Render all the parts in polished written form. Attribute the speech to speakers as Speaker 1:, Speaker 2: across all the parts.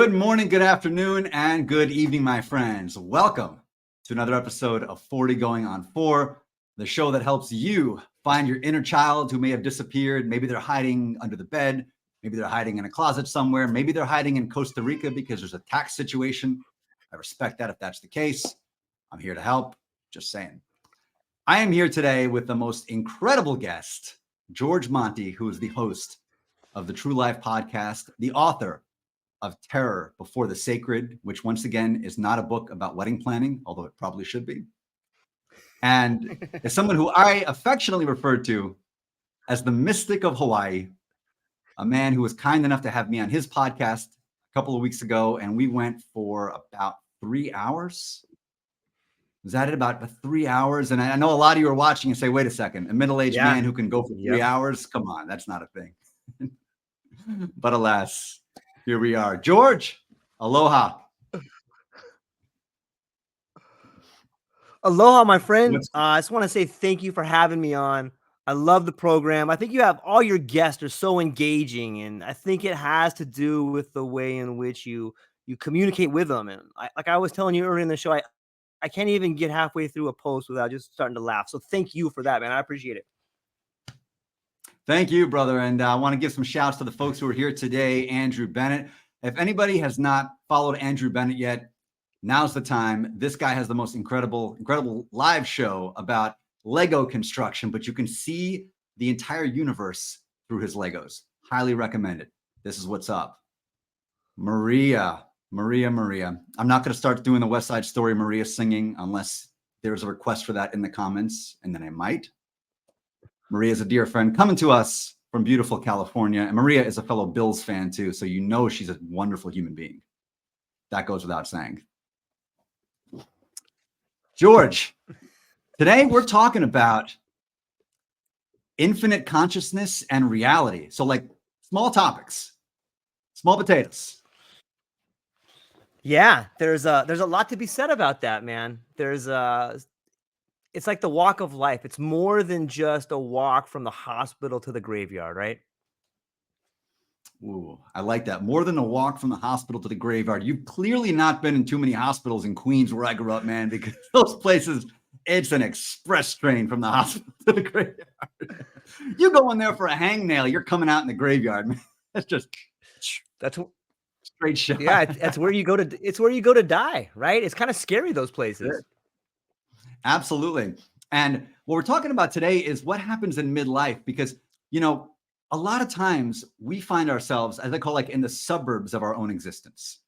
Speaker 1: Good morning, good afternoon, and good evening, my friends. Welcome to another episode of 40 Going on 4, the show that helps you find your inner child who may have disappeared. Maybe they're hiding under the bed. Maybe they're hiding in a closet somewhere. Maybe they're hiding in Costa Rica because there's a tax situation. I respect that if that's the case. I'm here to help. Just saying. I am here today with the most incredible guest, George Monty, who is the host of the True Life podcast, the author of Terror Before the Sacred, which once again is not a book about wedding planning, although it probably should be. And as someone who I affectionately refer to as the mystic of Hawaii, a man who was kind enough to have me on his podcast a couple of weeks ago, and we went for about 3 hours. Was that it? About 3 hours? And I know a lot of you are watching and say, wait a second, a middle-aged man who can go for 3 hours? Come on, that's not a thing. But alas, here we are. George, aloha.
Speaker 2: Aloha, my friend. I just want to say thank you for having me on. I love the program. I think you have all your guests are so engaging, and I think it has to do with the way in which you communicate with them. And like I was telling you earlier in the show, I can't even get halfway through a post without just starting to laugh. So thank you for that, man. I appreciate it.
Speaker 1: Thank you, brother. And I want to give some shouts to the folks who are here today. Andrew Bennett. If anybody has not followed Andrew Bennett yet, now's the time. This guy has the most incredible live show about Lego construction, but you can see the entire universe through his Legos. Highly recommend it. This is what's up. Maria. I'm not going to start doing the West Side Story Maria singing unless there's a request for that in the comments, and then I might. Maria is a dear friend coming to us from beautiful California, and Maria is a fellow Bills fan too, so you know she's a wonderful human being. That goes without saying. George, today we're talking about infinite consciousness and reality. So like small topics, small potatoes.
Speaker 2: Yeah, there's a lot to be said about that, man. It's like the walk of life. It's more than just a walk from the hospital to the graveyard, right?
Speaker 1: Ooh, I like that. More than a walk from the hospital to the graveyard. You've clearly not been in too many hospitals in Queens where I grew up, man, because those places, it's an express train from the hospital to the graveyard. You go in there for a hangnail, you're coming out in the graveyard, man. That's straight shot.
Speaker 2: Yeah, it's where you go to die, right? It's kind of scary, those places.
Speaker 1: Sure. Absolutely. And what we're talking about today is what happens in midlife, because, you know, a lot of times we find ourselves, as I call, like in the suburbs of our own existence.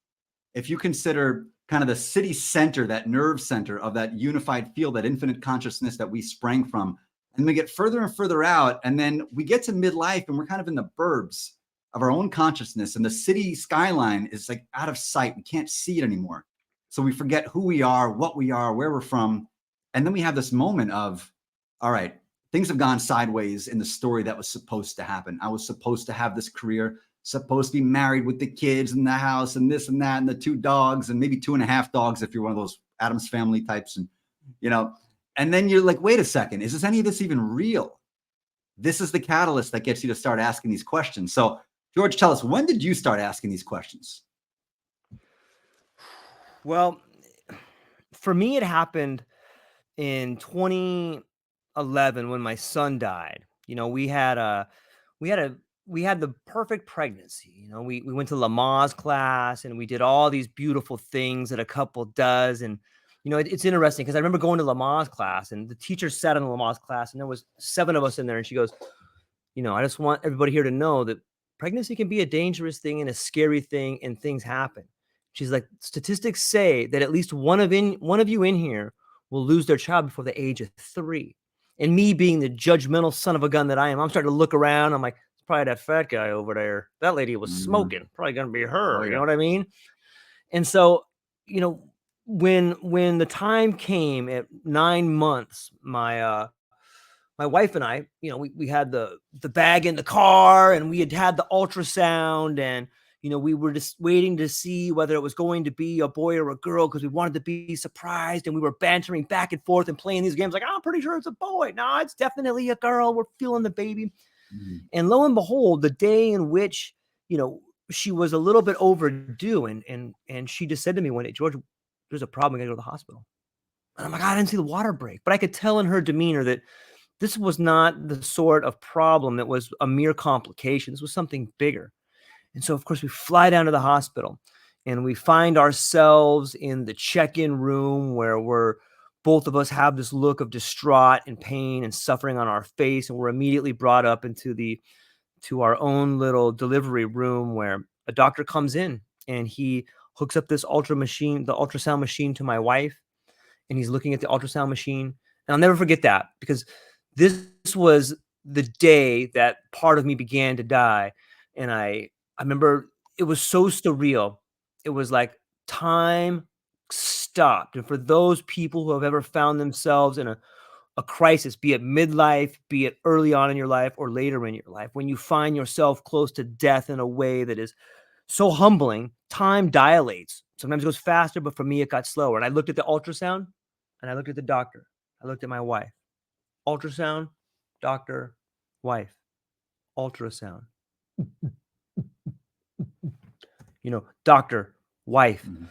Speaker 1: If you consider kind of the city center, that nerve center of that unified field, that infinite consciousness that we sprang from, and we get further and further out, and then we get to midlife and we're kind of in the burbs of our own consciousness, and the city skyline is like out of sight. We can't see it anymore. So we forget who we are, what we are, where we're from. And then we have this moment of, all right, things have gone sideways in the story that was supposed to happen. I was supposed to have this career, supposed to be married with the kids and the house and this and that and the 2 dogs and maybe 2.5 dogs if you're one of those Addams Family types. And, you know, and then you're like, wait a second, is any of this even real? This is the catalyst that gets you to start asking these questions. So, George, tell us, when did you start asking these questions?
Speaker 2: Well, for me, it happened in 2011 when my son died. You know, we had the perfect pregnancy. You know, we went to Lamaze class and we did all these beautiful things that a couple does. And, you know, it's interesting because I remember going to Lamaze class and the teacher sat in the Lamaze class and there was 7 of us in there. And she goes, you know, I just want everybody here to know that pregnancy can be a dangerous thing and a scary thing and things happen. She's like, statistics say that at least one of you in here will lose their child before the age of 3. And me being the judgmental son of a gun that I am, I'm starting to look around. I'm like, it's probably that fat guy over there. That lady was smoking. Probably going to be her. You know what I mean? And so, you know, when the time came at 9 months, my wife and I, you know, we had the bag in the car and we had the ultrasound and, you know, we were just waiting to see whether it was going to be a boy or a girl because we wanted to be surprised. And we were bantering back and forth and playing these games like, I'm pretty sure it's a boy. No, it's definitely a girl. We're feeling the baby. And lo and behold, the day in which, you know, she was a little bit overdue, and she just said to me one day, George, there's a problem. We gotta go to the hospital. And I'm like, I didn't see the water break, but I could tell in her demeanor that this was not the sort of problem that was a mere complication. This was something bigger. And so, of course, we fly down to the hospital and we find ourselves in the check-in room where both of us have this look of distraught and pain and suffering on our face. And we're immediately brought up to our own little delivery room where a doctor comes in and he hooks up the ultrasound machine to my wife. And he's looking at the ultrasound machine. And I'll never forget that, because this was the day that part of me began to die. And I remember it was so surreal. It was like time stopped. And for those people who have ever found themselves in a crisis, be it midlife, be it early on in your life or later in your life, when you find yourself close to death in a way that is so humbling, time dilates. Sometimes it goes faster, but for me, it got slower. And I looked at the ultrasound and I looked at the doctor. I looked at my wife. Ultrasound, doctor, wife, ultrasound. Doctor, wife.
Speaker 1: Mhm.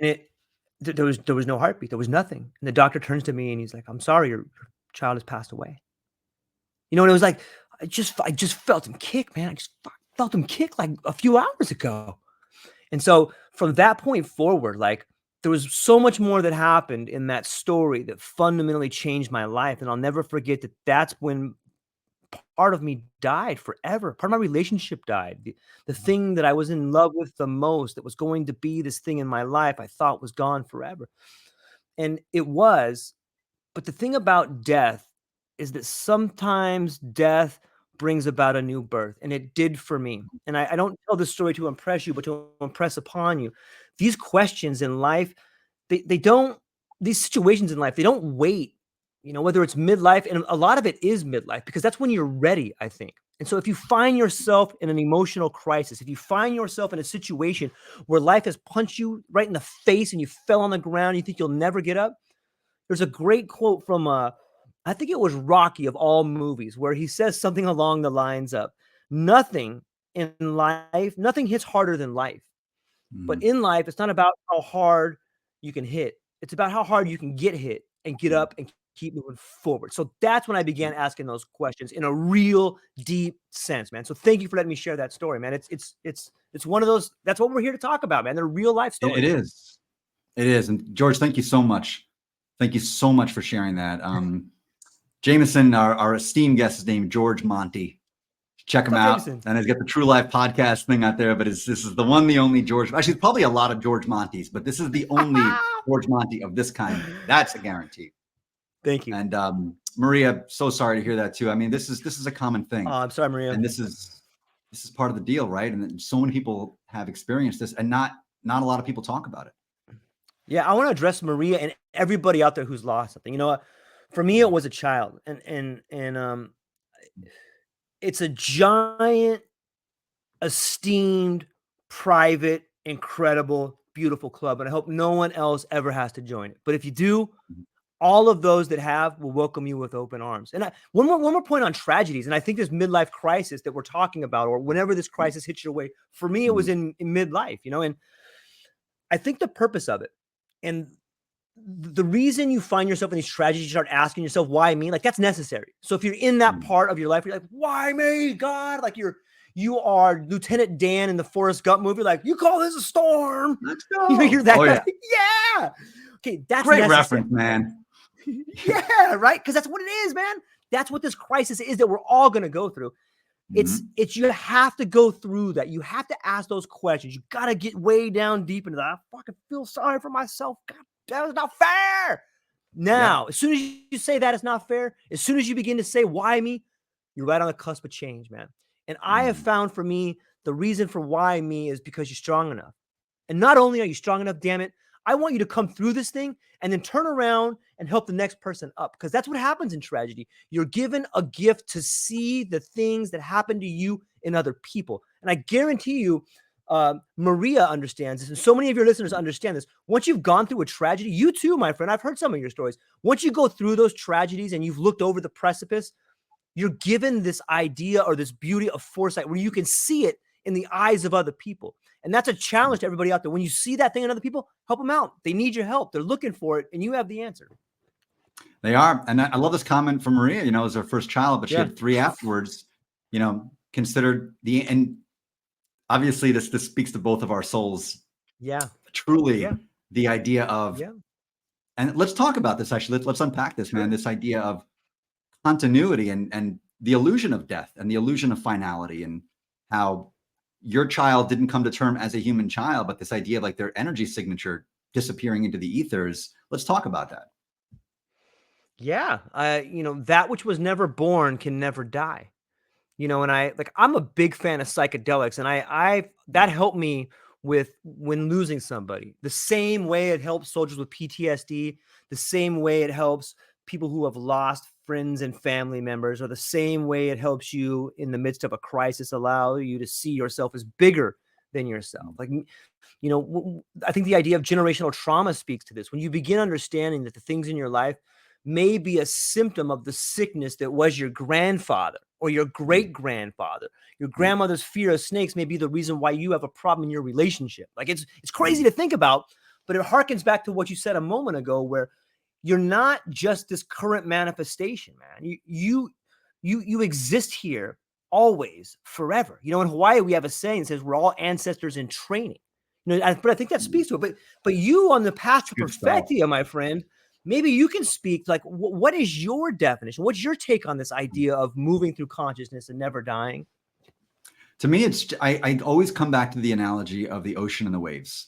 Speaker 2: And there was no heartbeat. There was nothing. And the doctor turns to me and he's like, I'm sorry, your child has passed away. And it was like, I just felt him kick, man. I just felt him kick like a few hours ago. And so from that point forward, like, there was so much more that happened in that story that fundamentally changed my life. And I'll never forget that that's when part of me died forever. Part of my relationship died. The thing that I was in love with the most, that was going to be this thing in my life, I thought was gone forever. And it was. But the thing about death is that sometimes death brings about a new birth, and it did for me. And I don't tell this story to impress you, but to impress upon you. These questions in life, they don't, these situations in life, they don't wait, whether it's midlife, and a lot of it is midlife, because that's when you're ready, I think. And so if you find yourself in an emotional crisis, if you find yourself in a situation where life has punched you right in the face and you fell on the ground, you think you'll never get up, there's a great quote from, I think it was Rocky of all movies, where he says something along the lines of, nothing in life, nothing hits harder than life. But in life, it's not about how hard you can hit. It's about how hard you can get hit and get up and keep moving forward. So that's when I began asking those questions in a real deep sense, man. So thank you for letting me share that story, man. It's one of those, that's what we're here to talk about, man. They're real life stories.
Speaker 1: It is. It is. And George, thank you so much. Thank you so much for sharing that. Jameson, our esteemed guest, is named George Monty. Check him out.
Speaker 2: Jameson?
Speaker 1: And he's got the True Life podcast thing out there, but this is the one, the only George. Actually, it's probably a lot of George Montys, but this is the only George Monty of this kind. That's a guarantee.
Speaker 2: Thank you.
Speaker 1: And Maria, so sorry to hear that too. I mean, this is a common thing.
Speaker 2: Oh, I'm sorry, Maria.
Speaker 1: And this is part of the deal, right? And so many people have experienced this, and not a lot of people talk about it.
Speaker 2: Yeah, I want to address Maria and everybody out there who's lost something. For me, it was a child, and it's a giant, esteemed, private, incredible, beautiful club, and I hope no one else ever has to join it. But if you do, all of those that have will welcome you with open arms. And one more point on tragedies, and I think this midlife crisis that we're talking about, or whenever this crisis hits your way, for me, it was in midlife, and I think the purpose of it, and the reason you find yourself in these tragedies, you start asking yourself, why me? Like, that's necessary. So if you're in that part of your life, you're like, why me, God? Like you are Lieutenant Dan in the Forrest Gump movie. Like, you call this a storm?
Speaker 1: Let's go.
Speaker 2: You're that guy.
Speaker 1: Yeah.
Speaker 2: Yeah. Okay, that's
Speaker 1: great
Speaker 2: necessary.
Speaker 1: Reference, man.
Speaker 2: Yeah, right? Because that's what it is, man. That's what this crisis is that we're all going to go through. It's you have to go through that. You have to ask those questions. You got to get way down deep into that. I fucking feel sorry for myself. God, that is not fair. Now, as soon as you say that it's not fair, as soon as you begin to say, why me? You're right on the cusp of change, man. And I have found, for me, the reason for why me is because you're strong enough. And not only are you strong enough, damn it, I want you to come through this thing and then turn around and help the next person up, because that's what happens in tragedy. You're given a gift to see the things that happen to you in other people. And I guarantee you, Maria understands this, and so many of your listeners understand this. Once you've gone through a tragedy, you too, my friend, I've heard some of your stories. Once you go through those tragedies and you've looked over the precipice, you're given this idea or this beauty of foresight where you can see it in the eyes of other people. And that's a challenge to everybody out there. When you see that thing in other people, help them out. They need your help. They're looking for it, and you have the answer.
Speaker 1: They are. And I love this comment from Maria, you know, as her first child, but she had 3 afterwards, you know, considered and obviously this speaks to both of our souls.
Speaker 2: Yeah.
Speaker 1: Truly
Speaker 2: Yeah.
Speaker 1: the idea of, and let's talk about this actually. Let's unpack this, man. This idea of continuity and the illusion of death and the illusion of finality, and how your child didn't come to term as a human child, but this idea of like their energy signature disappearing into the ethers. Let's talk about that.
Speaker 2: Yeah. You know, that which was never born can never die. You know, and I'm a big fan of psychedelics, and that helped me with when losing somebody. The same way it helps soldiers with PTSD, the same way it helps people who have lost friends and family members, or the same way it helps you in the midst of a crisis, allow you to see yourself as bigger than yourself. Like, you know, I think the idea of generational trauma speaks to this. When you begin understanding that the things in your life may be a symptom of the sickness that was your grandfather or your great grandfather. Your grandmother's fear of snakes may be the reason why you have a problem in your relationship. Like, it's crazy to think about, but it harkens back to what you said a moment ago, where you're not just this current manifestation, man. You exist here always, forever. You know, in Hawaii, we have a saying that says we're all ancestors in training. You know, but I think that speaks to it. But you on the path to perfectia, my friend, maybe you can speak, like, what is your definition? What's your take on this idea of moving through consciousness and never dying?
Speaker 1: To me, I always come back to the analogy of the ocean and the waves.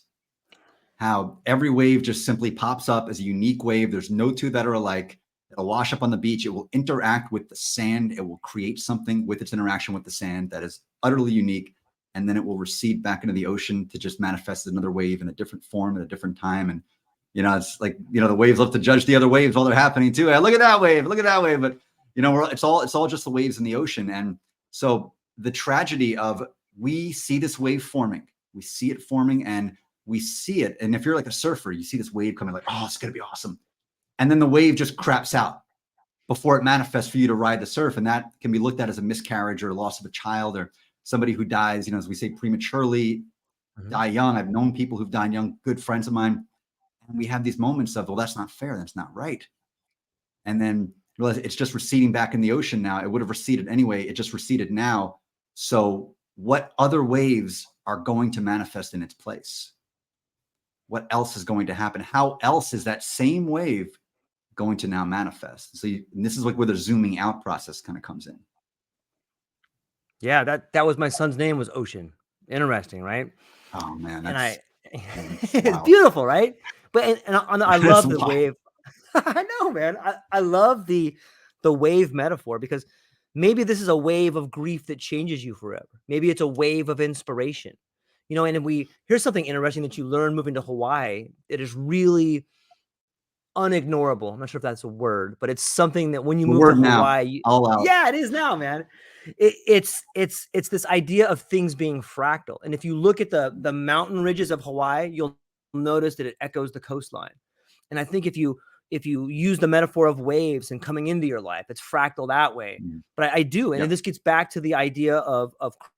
Speaker 1: How every wave just simply pops up as a unique wave. There's no two that are alike. It'll wash up on the beach. It will interact with the sand. It will create something with its interaction with the sand that is utterly unique. And then it will recede back into the ocean to just manifest another wave in a different form at a different time. And, you know, it's like, you know, the waves love to judge the other waves while they're happening too. Hey, look at that wave. Look at that wave. But, you know, it's all just the waves in the ocean. And so the tragedy of, we see this wave forming. We see it forming, and we see it. And if you're like a surfer, you see this wave coming, like, oh, it's going to be awesome. And then the wave just craps out before it manifests for you to ride the surf. And that can be looked at as a miscarriage or loss of a child, or somebody who dies, you know, as we say, prematurely, die young. I've known people who've died young, good friends of mine. And we have these moments of, well, that's not fair. That's not right. And then realize it's just receding back in the ocean now. It would have receded anyway. It just receded now. So what other waves are going to manifest in its place? What else is going to happen? How else is that same wave going to now manifest? So and this is like where the zooming out process kind of comes in.
Speaker 2: Yeah, that was my son's name, was Ocean. Interesting, right?
Speaker 1: Oh man,
Speaker 2: And
Speaker 1: it's
Speaker 2: it's
Speaker 1: wild.
Speaker 2: beautiful, right? But I love the wave. I know, man. I love the wave metaphor, because maybe this is a wave of grief that changes you forever. Maybe it's a wave of inspiration. You know, and here's something interesting that you learn moving to Hawaii. It is really unignorable. I'm not sure if that's a word, but it's something that when you
Speaker 1: The
Speaker 2: move to
Speaker 1: word now,
Speaker 2: Hawaii,
Speaker 1: all out.
Speaker 2: yeah, it is now, man. It's this idea of things being fractal. And if you look at the mountain ridges of Hawaii, you'll notice that it echoes the coastline. And I think if you use the metaphor of waves and coming into your life, it's fractal that way. But I do. And this gets back to the idea of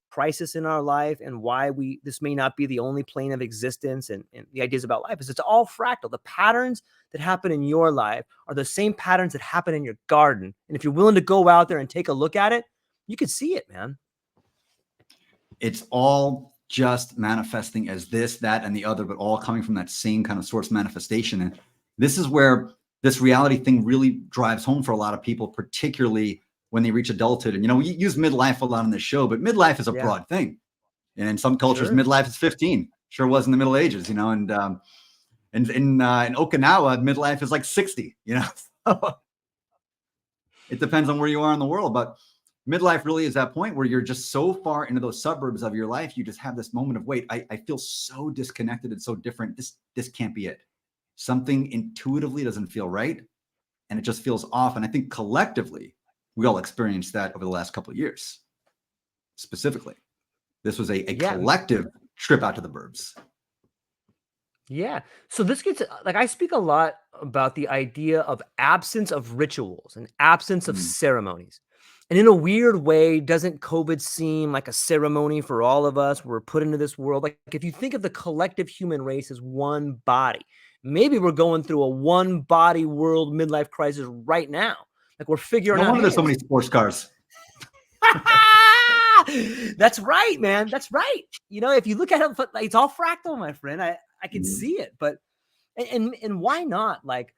Speaker 2: crisis in our life, and why this may not be the only plane of existence, and the ideas about life is it's all fractal. The patterns that happen in your life are the same patterns that happen in your garden. And if you're willing to go out there and take a look at it, you can see it, man.
Speaker 1: It's all just manifesting as this, that, and the other, but all coming from that same kind of source manifestation. And this is where this reality thing really drives home for a lot of people, particularly when they reach adulthood. And, you know, we use midlife a lot on this show, but midlife is a broad thing. And in some cultures, midlife is 15. Sure was in the Middle Ages, you know, and in Okinawa, midlife is like 60, you know. It depends on where you are in the world, but midlife really is that point where you're just so far into those suburbs of your life, you just have this moment of, wait, I feel so disconnected and so different. This can't be it. Something intuitively doesn't feel right, and it just feels off. And I think collectively, we all experienced that over the last couple of years. Specifically, this was a collective trip out to the burbs.
Speaker 2: Yeah. So this gets, like, I speak a lot about the idea of absence of rituals and absence of ceremonies. And in a weird way, doesn't COVID seem like a ceremony for all of us? We're put into this world. Like if you think of the collective human race as one body, maybe we're going through a one body world midlife crisis right now. Like we're figuring
Speaker 1: No
Speaker 2: out,
Speaker 1: wonder there's
Speaker 2: hey,
Speaker 1: so many sports cars.
Speaker 2: that's right, man. That's right. If you look at it, it's all fractal, my friend. I can see it, but and why not? Like,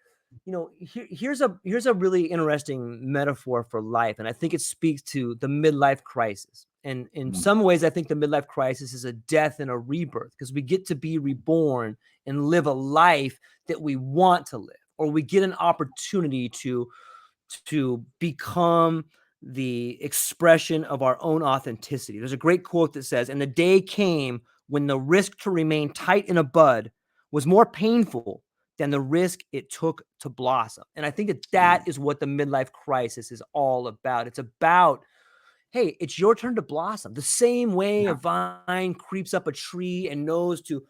Speaker 2: here's a really interesting metaphor for life, and I think it speaks to the midlife crisis. And in some ways, I think the midlife crisis is a death and a rebirth, because we get to be reborn and live a life that we want to live, or we get an opportunity to become the expression of our own authenticity. There's a great quote that says, "And the day came when the risk to remain tight in a bud was more painful than the risk it took to blossom." And I think that is what the midlife crisis is all about. It's about, hey, it's your turn to blossom. The same way a vine creeps up a tree and knows to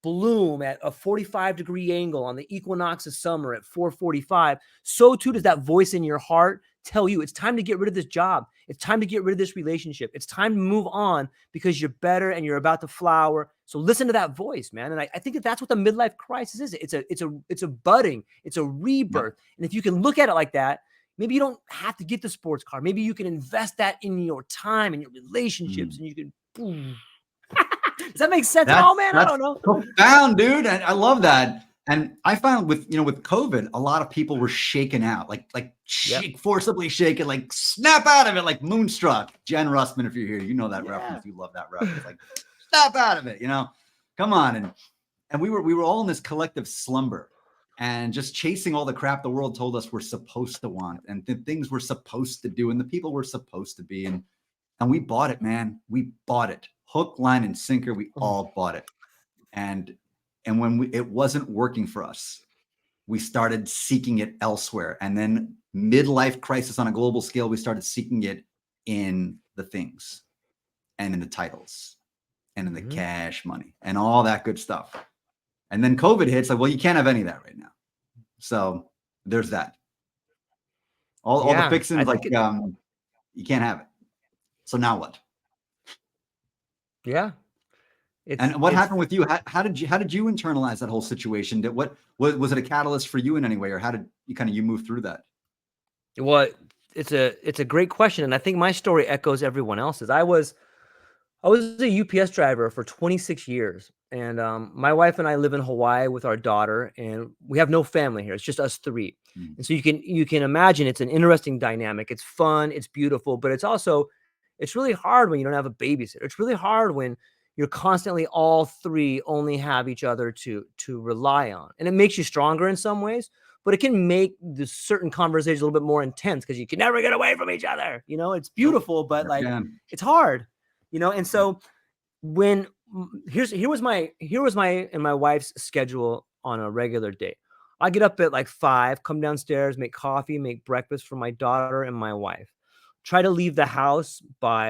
Speaker 2: bloom at a 45-degree angle on the equinox of summer at 4:45, so too does that voice in your heart tell you it's time to get rid of this job. It's time to get rid of this relationship. It's time to move on because you're better and you're about to flower. So listen to that voice, man. And I think that's what the midlife crisis is. It's a budding, it's a rebirth. And if you can look at it like that, maybe you don't have to get the sports car. Maybe you can invest that in your time and your relationships, and you can boom. Does that make sense at all, man? I don't know.
Speaker 1: Profound, dude. I love that. And I found with COVID, a lot of people were shaken out, forcibly shaken, like snap out of it, like moonstruck. Jen Russman, if you're here, you know that reference. You love that reference. Like snap out of it, come on. And we were all in this collective slumber and just chasing all the crap the world told us we're supposed to want, and the things we're supposed to do, and the people we're supposed to be. And we bought it, man. We bought it. Hook, line, and sinker. We all bought it. And when it wasn't working for us, we started seeking it elsewhere. And then midlife crisis on a global scale, we started seeking it in the things and in the titles and in the cash money and all that good stuff. And then COVID hits, like, well, you can't have any of that right now. So there's that. All the fixings, you can't have it. So now what?
Speaker 2: Yeah.
Speaker 1: And what happened with you? How did you internalize that whole situation? What was it a catalyst for you in any way, or how did you move through that?
Speaker 2: Well, it's a great question, and I think my story echoes everyone else's. I was a UPS driver for 26 years, and my wife and I live in Hawaii with our daughter, and we have no family here. It's just us three. And so you can imagine it's an interesting dynamic. It's fun, it's beautiful, but it's really hard when you don't have a babysitter. It's really hard when you're constantly all three only have each other to rely on. And it makes you stronger in some ways, but it can make the certain conversations a little bit more intense because you can never get away from each other. It's beautiful, but it's hard. And so here was my and my wife's schedule on a regular day. I get up at like 5, come downstairs, make coffee, make breakfast for my daughter and my wife. Try to leave the house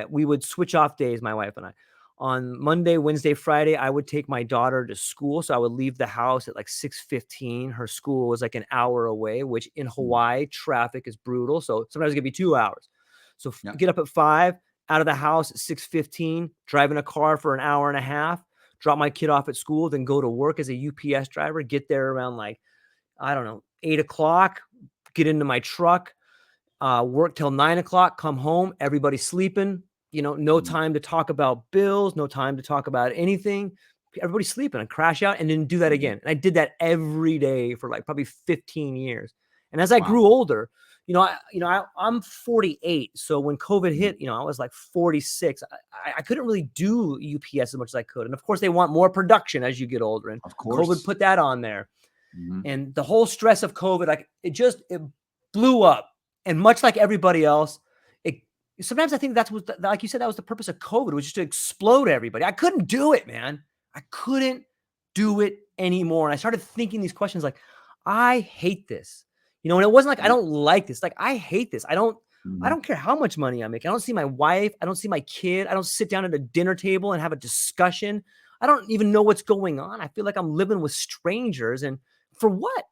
Speaker 2: we would switch off days, my wife and I. On Monday, Wednesday, Friday, I would take my daughter to school. So I would leave the house at like 6:15. Her school was like an hour away, which in Hawaii, traffic is brutal. So sometimes it could be 2 hours. So get up at 5, out of the house at 6:15, drive in a car for an hour and a half, drop my kid off at school, then go to work as a UPS driver, get there around 8 o'clock, get into my truck, work till 9 o'clock, come home, everybody's sleeping, no time to talk about bills, no time to talk about anything. Everybody's sleeping, and crash out and then do that again. And I did that every day for probably 15 years. And as I grew older, I'm 48. So when COVID hit, I was like 46. I couldn't really do UPS as much as I could. And of course they want more production as you get older. And of course COVID put that on there. And the whole stress of COVID, it blew up. And much like everybody else, sometimes I think that's what, like you said, that was the purpose of COVID, was just to explode everybody. I couldn't do it, man. I couldn't do it anymore. And I started thinking these questions like, I hate this, and it wasn't like, I don't like this. Like, I hate this. I don't care how much money I make. I don't see my wife. I don't see my kid. I don't sit down at a dinner table and have a discussion. I don't even know what's going on. I feel like I'm living with strangers. And for what?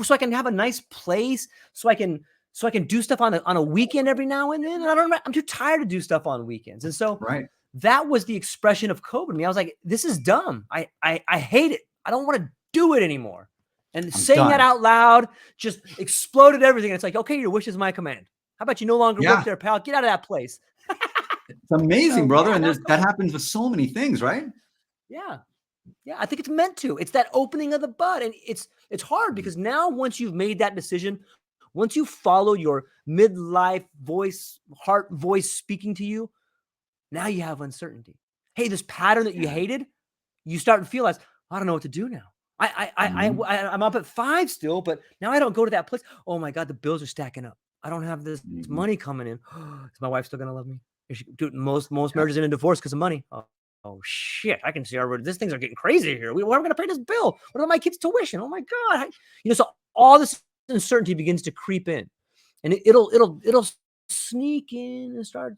Speaker 2: So I can have a nice place, so I can so I can do stuff on a weekend every now and then. And I'm too tired to do stuff on weekends. And so
Speaker 1: Right.
Speaker 2: that was the expression of COVID to me. I was like, this is dumb. I hate it. I don't want to do it anymore. And
Speaker 1: I'm
Speaker 2: saying that
Speaker 1: done.
Speaker 2: out lound just exploded everything. It's like, okay, your wish is my command. How about you no longer
Speaker 1: Yeah.
Speaker 2: work there, pal? Get out of that place.
Speaker 1: It's amazing,
Speaker 2: So,
Speaker 1: brother.
Speaker 2: yeah,
Speaker 1: And
Speaker 2: that's
Speaker 1: that
Speaker 2: cool.
Speaker 1: happens with so many things, right?
Speaker 2: Yeah. Yeah, I think it's meant to. It's that opening of the bud. And it's hard because now once you've made that decision, once you follow your midlife voice, heart voice speaking to you, now you have uncertainty. Hey, this pattern that you
Speaker 1: Yeah.
Speaker 2: hated, you start to realize, I don't know what to do now.
Speaker 1: Mhm.
Speaker 2: I'm up at 5 still, but now I don't go to that place. Oh my God, the bills are stacking up. I don't have this
Speaker 1: Mhm.
Speaker 2: money coming in. Is my wife still gonna love me? Is she, dude, most
Speaker 1: Yeah.
Speaker 2: marriages end in divorce because of money. Oh shit! I can see already. These things are getting crazy here. Where am I going to pay this bill? What about my kids' tuition? Oh my God! So all this uncertainty begins to creep in, and it'll sneak in and start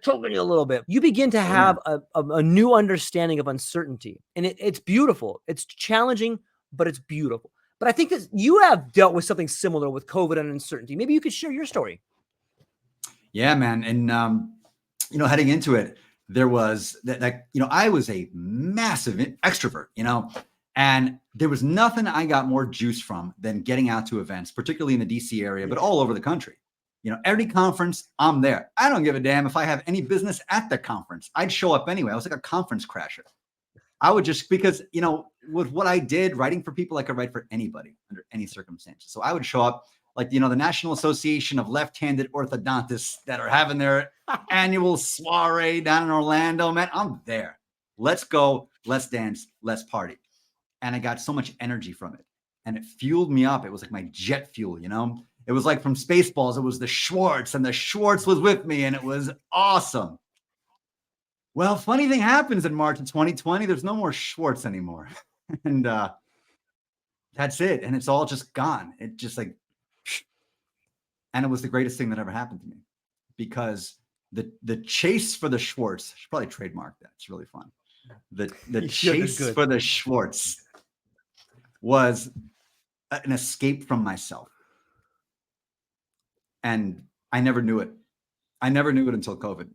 Speaker 2: choking you a little bit. You begin to
Speaker 1: Oh, yeah.
Speaker 2: have a new understanding of uncertainty, and it's beautiful. It's challenging, but it's beautiful. But I think that you have dealt with something similar with COVID and uncertainty. Maybe you could share your story.
Speaker 1: Yeah, man. And, heading into it, there was that, I was a massive extrovert, and there was nothing I got more juice from than getting out to events, particularly in the DC area, but
Speaker 2: Yeah.
Speaker 1: all over the country. Every conference, I'm there. I don't give a damn if I have any business at the conference. I'd show up anyway. I was like a conference crasher. I would just, because, with what I did, writing for people, I could write for anybody under any circumstances. So I would show up like, the National Association of Left-Handed Orthodontists that are having their annual soiree down in Orlando, man, I'm there. Let's go. Let's dance. Let's party. And I got so much energy from it. And it fueled me up. It was like my jet fuel, It was like from Spaceballs. It was the Schwartz, and the Schwartz was with me, and it was awesome. Well, funny thing happens in March of 2020. There's no more Schwartz anymore. And that's it. And it's all just gone. It just like, and it was the greatest thing that ever happened to me, because the chase for the Schwartz, I should probably trademark that. It's really fun. The
Speaker 2: You should. It's
Speaker 1: chase
Speaker 2: good.
Speaker 1: for the Schwartz was an escape from myself. And I never knew it. I never knew it until COVID.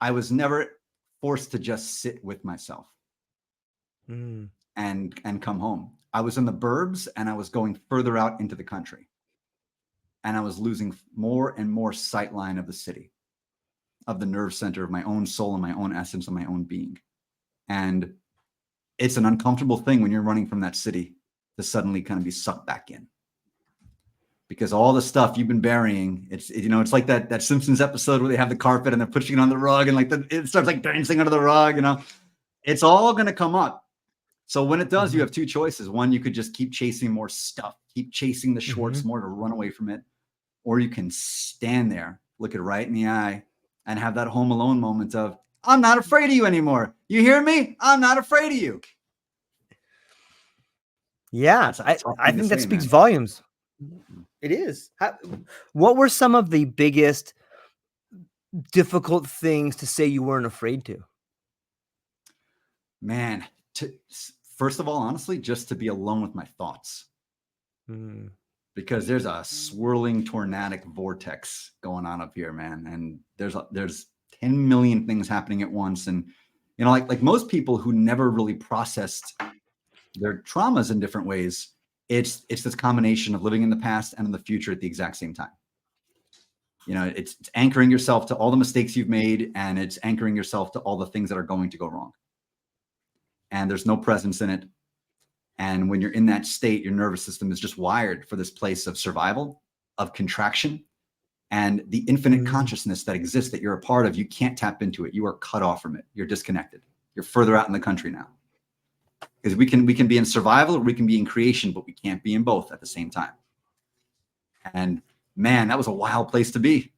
Speaker 1: I was never forced to just sit with myself
Speaker 2: Mm.
Speaker 1: and come home. I was in the burbs, and I was going further out into the country, and I was losing more and more sightline of the city, of the nerve center of my own soul and my own essence and my own being. And it's an uncomfortable thing when you're running from that city to suddenly kind of be sucked back in, because all the stuff you've been burying, it's like that Simpsons episode where they have the carpet and they're pushing it on the rug, and like it starts like dancing under the rug. It's all going to come up. So when it does, you
Speaker 2: Mhm.
Speaker 1: have two choices. One, you could just keep chasing more stuff, keep chasing the Schwartz
Speaker 2: Mhm.
Speaker 1: more to run away from it. Or you can stand there, look it right in the eye, and have that Home Alone moment of, I'm not afraid of you anymore. You hear me? I'm not afraid of you.
Speaker 2: Yeah,
Speaker 1: That's a tough
Speaker 2: I
Speaker 1: thing to
Speaker 2: think that
Speaker 1: say,
Speaker 2: speaks
Speaker 1: man.
Speaker 2: volumes. It is. What were some of the biggest difficult things to say you weren't afraid to?
Speaker 1: Man, first of all, honestly, just to be alone with my thoughts,
Speaker 2: Mm.
Speaker 1: because there's a swirling tornadic vortex going on up here, man. And there's 10 million things happening at once. And, like most people who never really processed their traumas in different ways, it's this combination of living in the past and in the future at the exact same time. It's anchoring yourself to all the mistakes you've made, and it's anchoring yourself to all the things that are going to go wrong. And there's no presence in it. And when you're in that state, your nervous system is just wired for this place of survival, of contraction, and the infinite
Speaker 2: Mm.
Speaker 1: consciousness that exists that you're a part of. You can't tap into it. You are cut off from it. You're disconnected. You're further out in the country now. Because we can be in survival, or we can be in creation, but we can't be in both at the same time. And man, that was a wild place to be,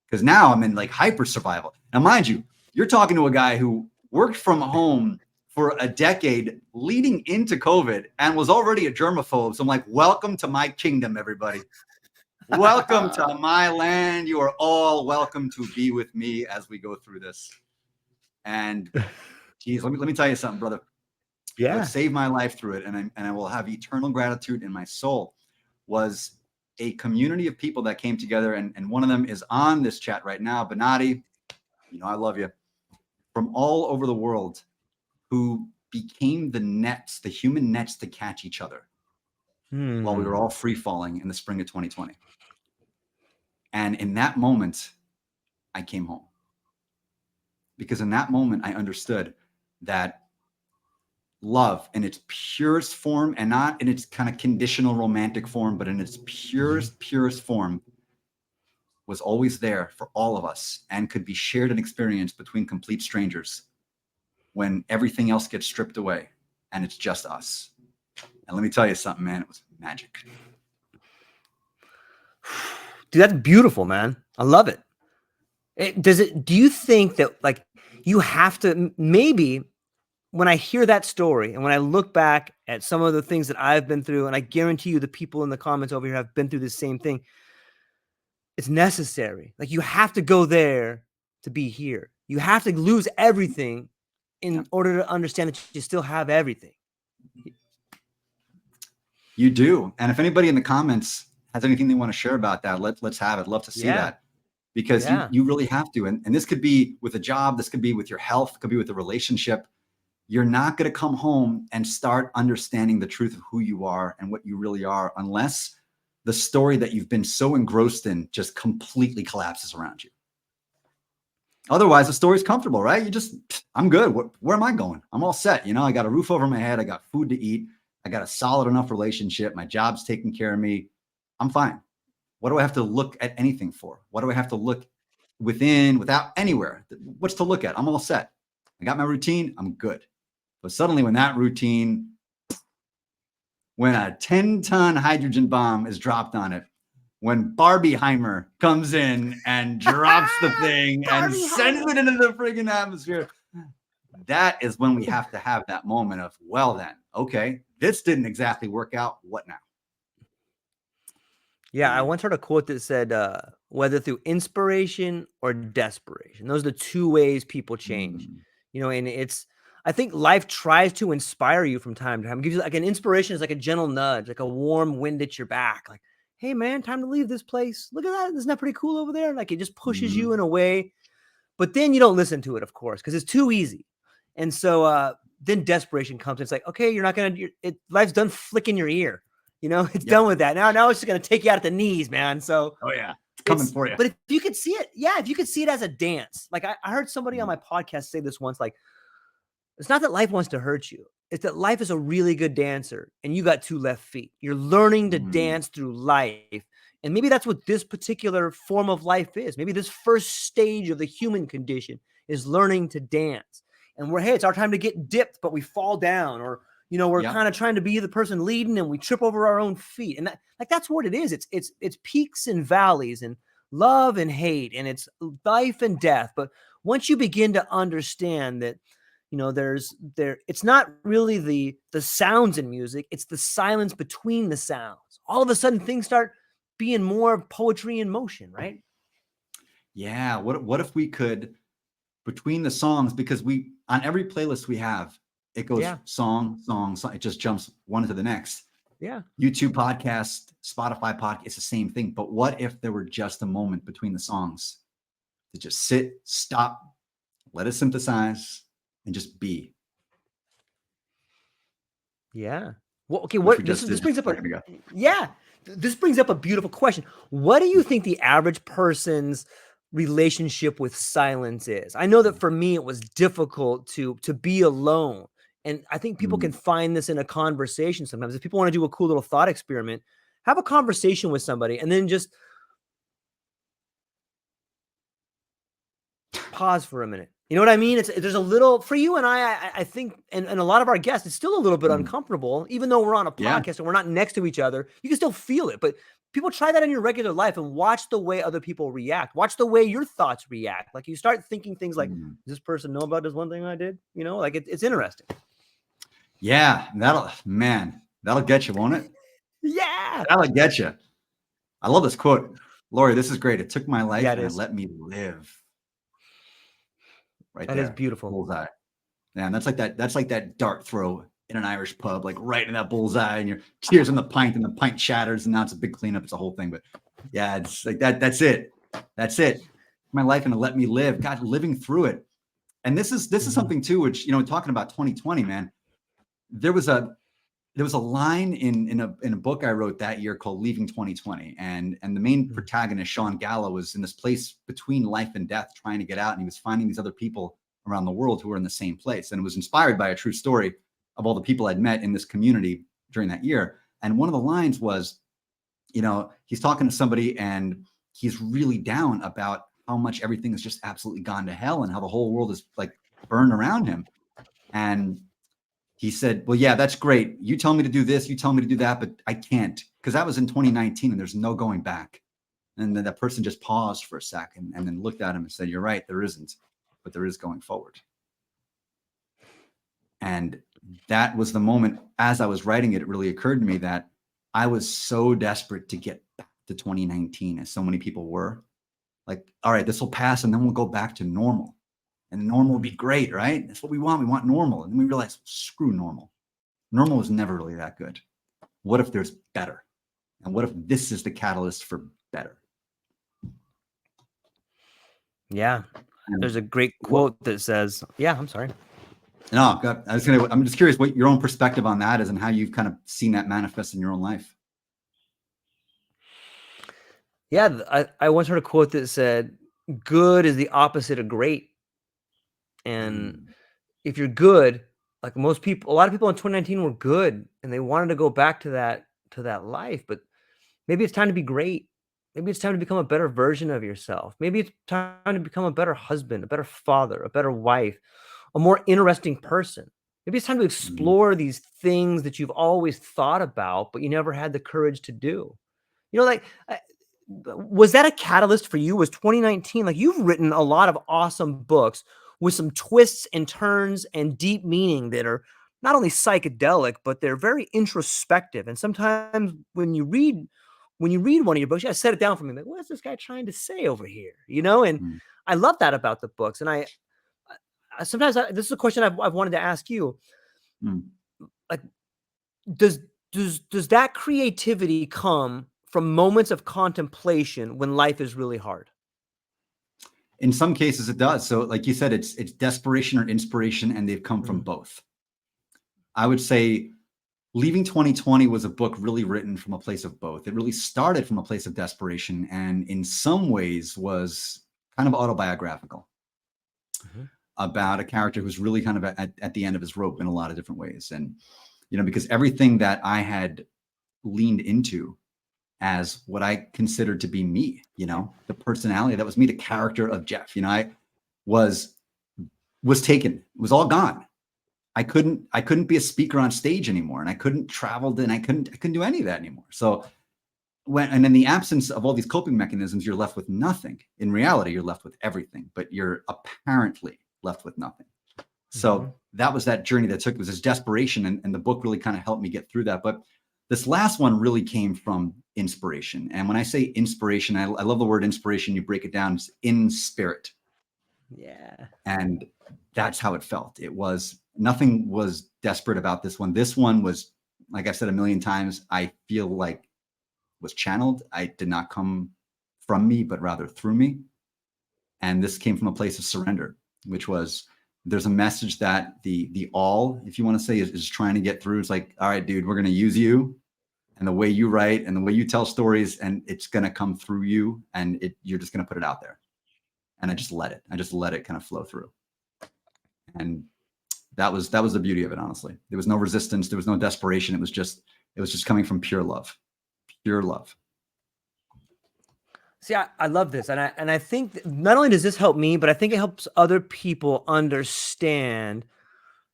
Speaker 1: because now I'm in like hyper survival. Now, mind you, you're talking to a guy who worked from home for a decade leading into COVID and was already a germaphobe. So I'm like, welcome to my kingdom, everybody. Welcome to my land. You are all welcome to be with me as we go through this. And geez, let me tell you something, brother. What
Speaker 2: Yeah.
Speaker 1: saved my life through it, and I will have eternal gratitude in my soul, was a community of people that came together, and one of them is on this chat right now. Benatti, you know I love you, from all over the world, who became the nets, the human nets to catch each other while we were all free falling in the spring of 2020. And in that moment, I came home. Because in that moment, I understood that love in its purest form, and not in its kind of conditional romantic form, but in its purest form, was always there for all of us and could be shared and experienced between complete strangers when everything else gets stripped away and it's just us. And let me tell you something, man, it was magic.
Speaker 2: Dude, that's beautiful, man. I love it. Do you think that, like, you have to, maybe when I hear that story and when I look back at some of the things that I've been through, and I guarantee you the people in the comments over here have been through the same thing, it's necessary. Like, you have to go there to be here. You have to lose everything in order to understand that you still have everything.
Speaker 1: You do. And if anybody in the comments has anything they want to share about that, let's have it. Love to see that. Because you really have to. And this could be with a job, this could be with your health, could be with a relationship. You're not going to come home and start understanding the truth of who you are and what you really are unless the story that you've been so engrossed in just completely collapses around you. Otherwise, the story's comfortable, right? I'm good. Where am I going? I'm all set. You know, I got a roof over my head. I got food to eat. I got a solid enough relationship. My job's taking care of me. I'm fine. What do I have to look at anything for? What do I have to look within, without, anywhere? What's to look at? I'm all set. I got my routine. I'm good. But suddenly when that routine, when a 10-ton hydrogen bomb is dropped on it, when Barbieheimer comes in and drops the thing and sends it into the friggin' atmosphere, that is when we have to have that moment of, well then, okay, this didn't exactly work out. What now?
Speaker 2: Yeah, I once heard a quote that said, whether through inspiration or desperation, those are the two ways people change. You know, and I think life tries to inspire you from time to time. It gives you, like, an inspiration is like a gentle nudge, like a warm wind at your back. Like, hey man, time to leave this place. Look at that. Isn't that pretty cool over there? Like, it just pushes you in a way, but then you don't listen to it, of course, because it's too easy. And so then desperation comes. It's like, okay, you're not going to, life's done flicking your ear. You know, it's done with that. Now it's just going to take you out at the knees, man. So,
Speaker 1: it's coming for you.
Speaker 2: But if you could see it, if you could see it as a dance, like I heard somebody on my podcast say this once, like, it's not that life wants to hurt you. It's that life is a really good dancer and you got two left feet. You're learning to dance through life. And maybe that's what this particular form of life is. Maybe this first stage of the human condition is learning to dance. And it's our time to get dipped, but we fall down, or, you know, we're kind of trying to be the person leading and we trip over our own feet. And that's what it is. It's peaks and valleys and love and hate, and it's life and death. But once you begin to understand that, you know, it's not really the sounds in music, it's the silence between the sounds. All of a sudden things start being more poetry in motion, right?
Speaker 1: Yeah. What if we could, between the songs, because on every playlist we have, it goes song, it just jumps one to the next.
Speaker 2: Yeah.
Speaker 1: YouTube podcast, Spotify podcast, it's the same thing. But what if there were just a moment between the songs to just sit, stop, let it synthesize, and just be?
Speaker 2: Yeah. Well, okay. This brings up this brings up a beautiful question. What do you think the average person's relationship with silence is? I know that for me, it was difficult to be alone. And I think people can find this in a conversation sometimes. If people want to do a cool little thought experiment, have a conversation with somebody and then just pause for a minute. You know what I mean? There's a little, for you and I think, and a lot of our guests, it's still a little bit uncomfortable, even though we're on a podcast and we're not next to each other. You can still feel it, but people try that in your regular life and watch the way other people react. Watch the way your thoughts react. Like, you start thinking things like, does this person know about this one thing I did? You know, like it's interesting.
Speaker 1: Yeah, that'll get you, won't it?
Speaker 2: Yeah.
Speaker 1: That'll get you. I love this quote. Lori, this is great. It took my life and it let me live. Right there.
Speaker 2: That is beautiful.
Speaker 1: Bullseye. Man, that's like that dart throw in an Irish pub, like right in that bullseye, and you're cheers on the pint, and the pint shatters, and now it's a big cleanup. It's a whole thing. But yeah, it's like that. That's it. That's it. My life and let me live. God, living through it. And this is something too, which, talking about 2020, man, there was a line in a book I wrote that year called Leaving 2020. And the main protagonist, Sean Gallo, was in this place between life and death, trying to get out. And he was finding these other people around the world who were in the same place. And it was inspired by a true story of all the people I'd met in this community during that year. And one of the lines was, he's talking to somebody and he's really down about how much everything has just absolutely gone to hell and how the whole world is like burned around him. And he said, well, yeah, that's great. You tell me to do this, you tell me to do that, but I can't, because that was in 2019 and there's no going back. And then that person just paused for a second and then looked at him and said, you're right, there isn't, but there is going forward. And that was the moment, as I was writing it, it really occurred to me that I was so desperate to get back to 2019, as so many people were. Like, all right, this will pass and then we'll go back to normal. And normal will be great, right? That's what we want. We want normal. And then we realized, screw normal. Normal was never really that good. What if there's better? And what if this is the catalyst for better?
Speaker 2: Yeah. There's a great quote that says, yeah, I'm sorry.
Speaker 1: No, I'm just curious what your own perspective on that is and how you've kind of seen that manifest in your own life.
Speaker 2: Yeah, I once heard a quote that said, good is the opposite of great. And if you're good, like most people, a lot of people in 2019 were good and they wanted to go back to that life, but maybe it's time to be great. Maybe it's time to become a better version of yourself. Maybe it's time to become a better husband, a better father, a better wife, a more interesting person. Maybe it's time to explore these things that you've always thought about, but you never had the courage to do. Was that a catalyst for you? Was 2019, like, you've written a lot of awesome books with some twists and turns and deep meaning that are not only psychedelic, but they're very introspective. And sometimes when you read one of your books, you gotta set it down for me. Like, what is this guy trying to say over here? And I love that about the books. And I sometimes this is a question I've wanted to ask you. Like, does that creativity come from moments of contemplation when life is really hard?
Speaker 1: In some cases it does. So like you said, it's desperation or inspiration, and they've come from both. I would say Leaving 2020 was a book really written from a place of both. It really started from a place of desperation and in some ways was kind of autobiographical about a character who's really kind of at the end of his rope in a lot of different ways. And, because everything that I had leaned into as what I considered to be me, the personality that was me, the character of Geoff, I was taken. It was all gone. I couldn't be a speaker on stage anymore, and I couldn't travel, and I couldn't do any of that anymore. So and in the absence of all these coping mechanisms, you're left with nothing. In reality, you're left with everything, but you're apparently left with nothing. So that was that journey that took, was this desperation. And the book really kind of helped me get through that. But this last one really came from inspiration. And when I say inspiration, I love the word inspiration. You break it down, it's in spirit.
Speaker 2: Yeah.
Speaker 1: And that's how it felt. It was, nothing was desperate about this one. This one was, like I've said a million times, I feel like was channeled. I did not come from me, but rather through me. And this came from a place of surrender, which was, there's a message that the all, if you want to say, is trying to get through. It's like, all right, dude, we're going to use you and the way you write and the way you tell stories, and it's going to come through you, and you're just going to put it out there. And I just let it kind of flow through. And that was the beauty of it. Honestly, there was no resistance. There was no desperation. It was just coming from pure love.
Speaker 2: See, I love this. And I think not only does this help me, but I think it helps other people understand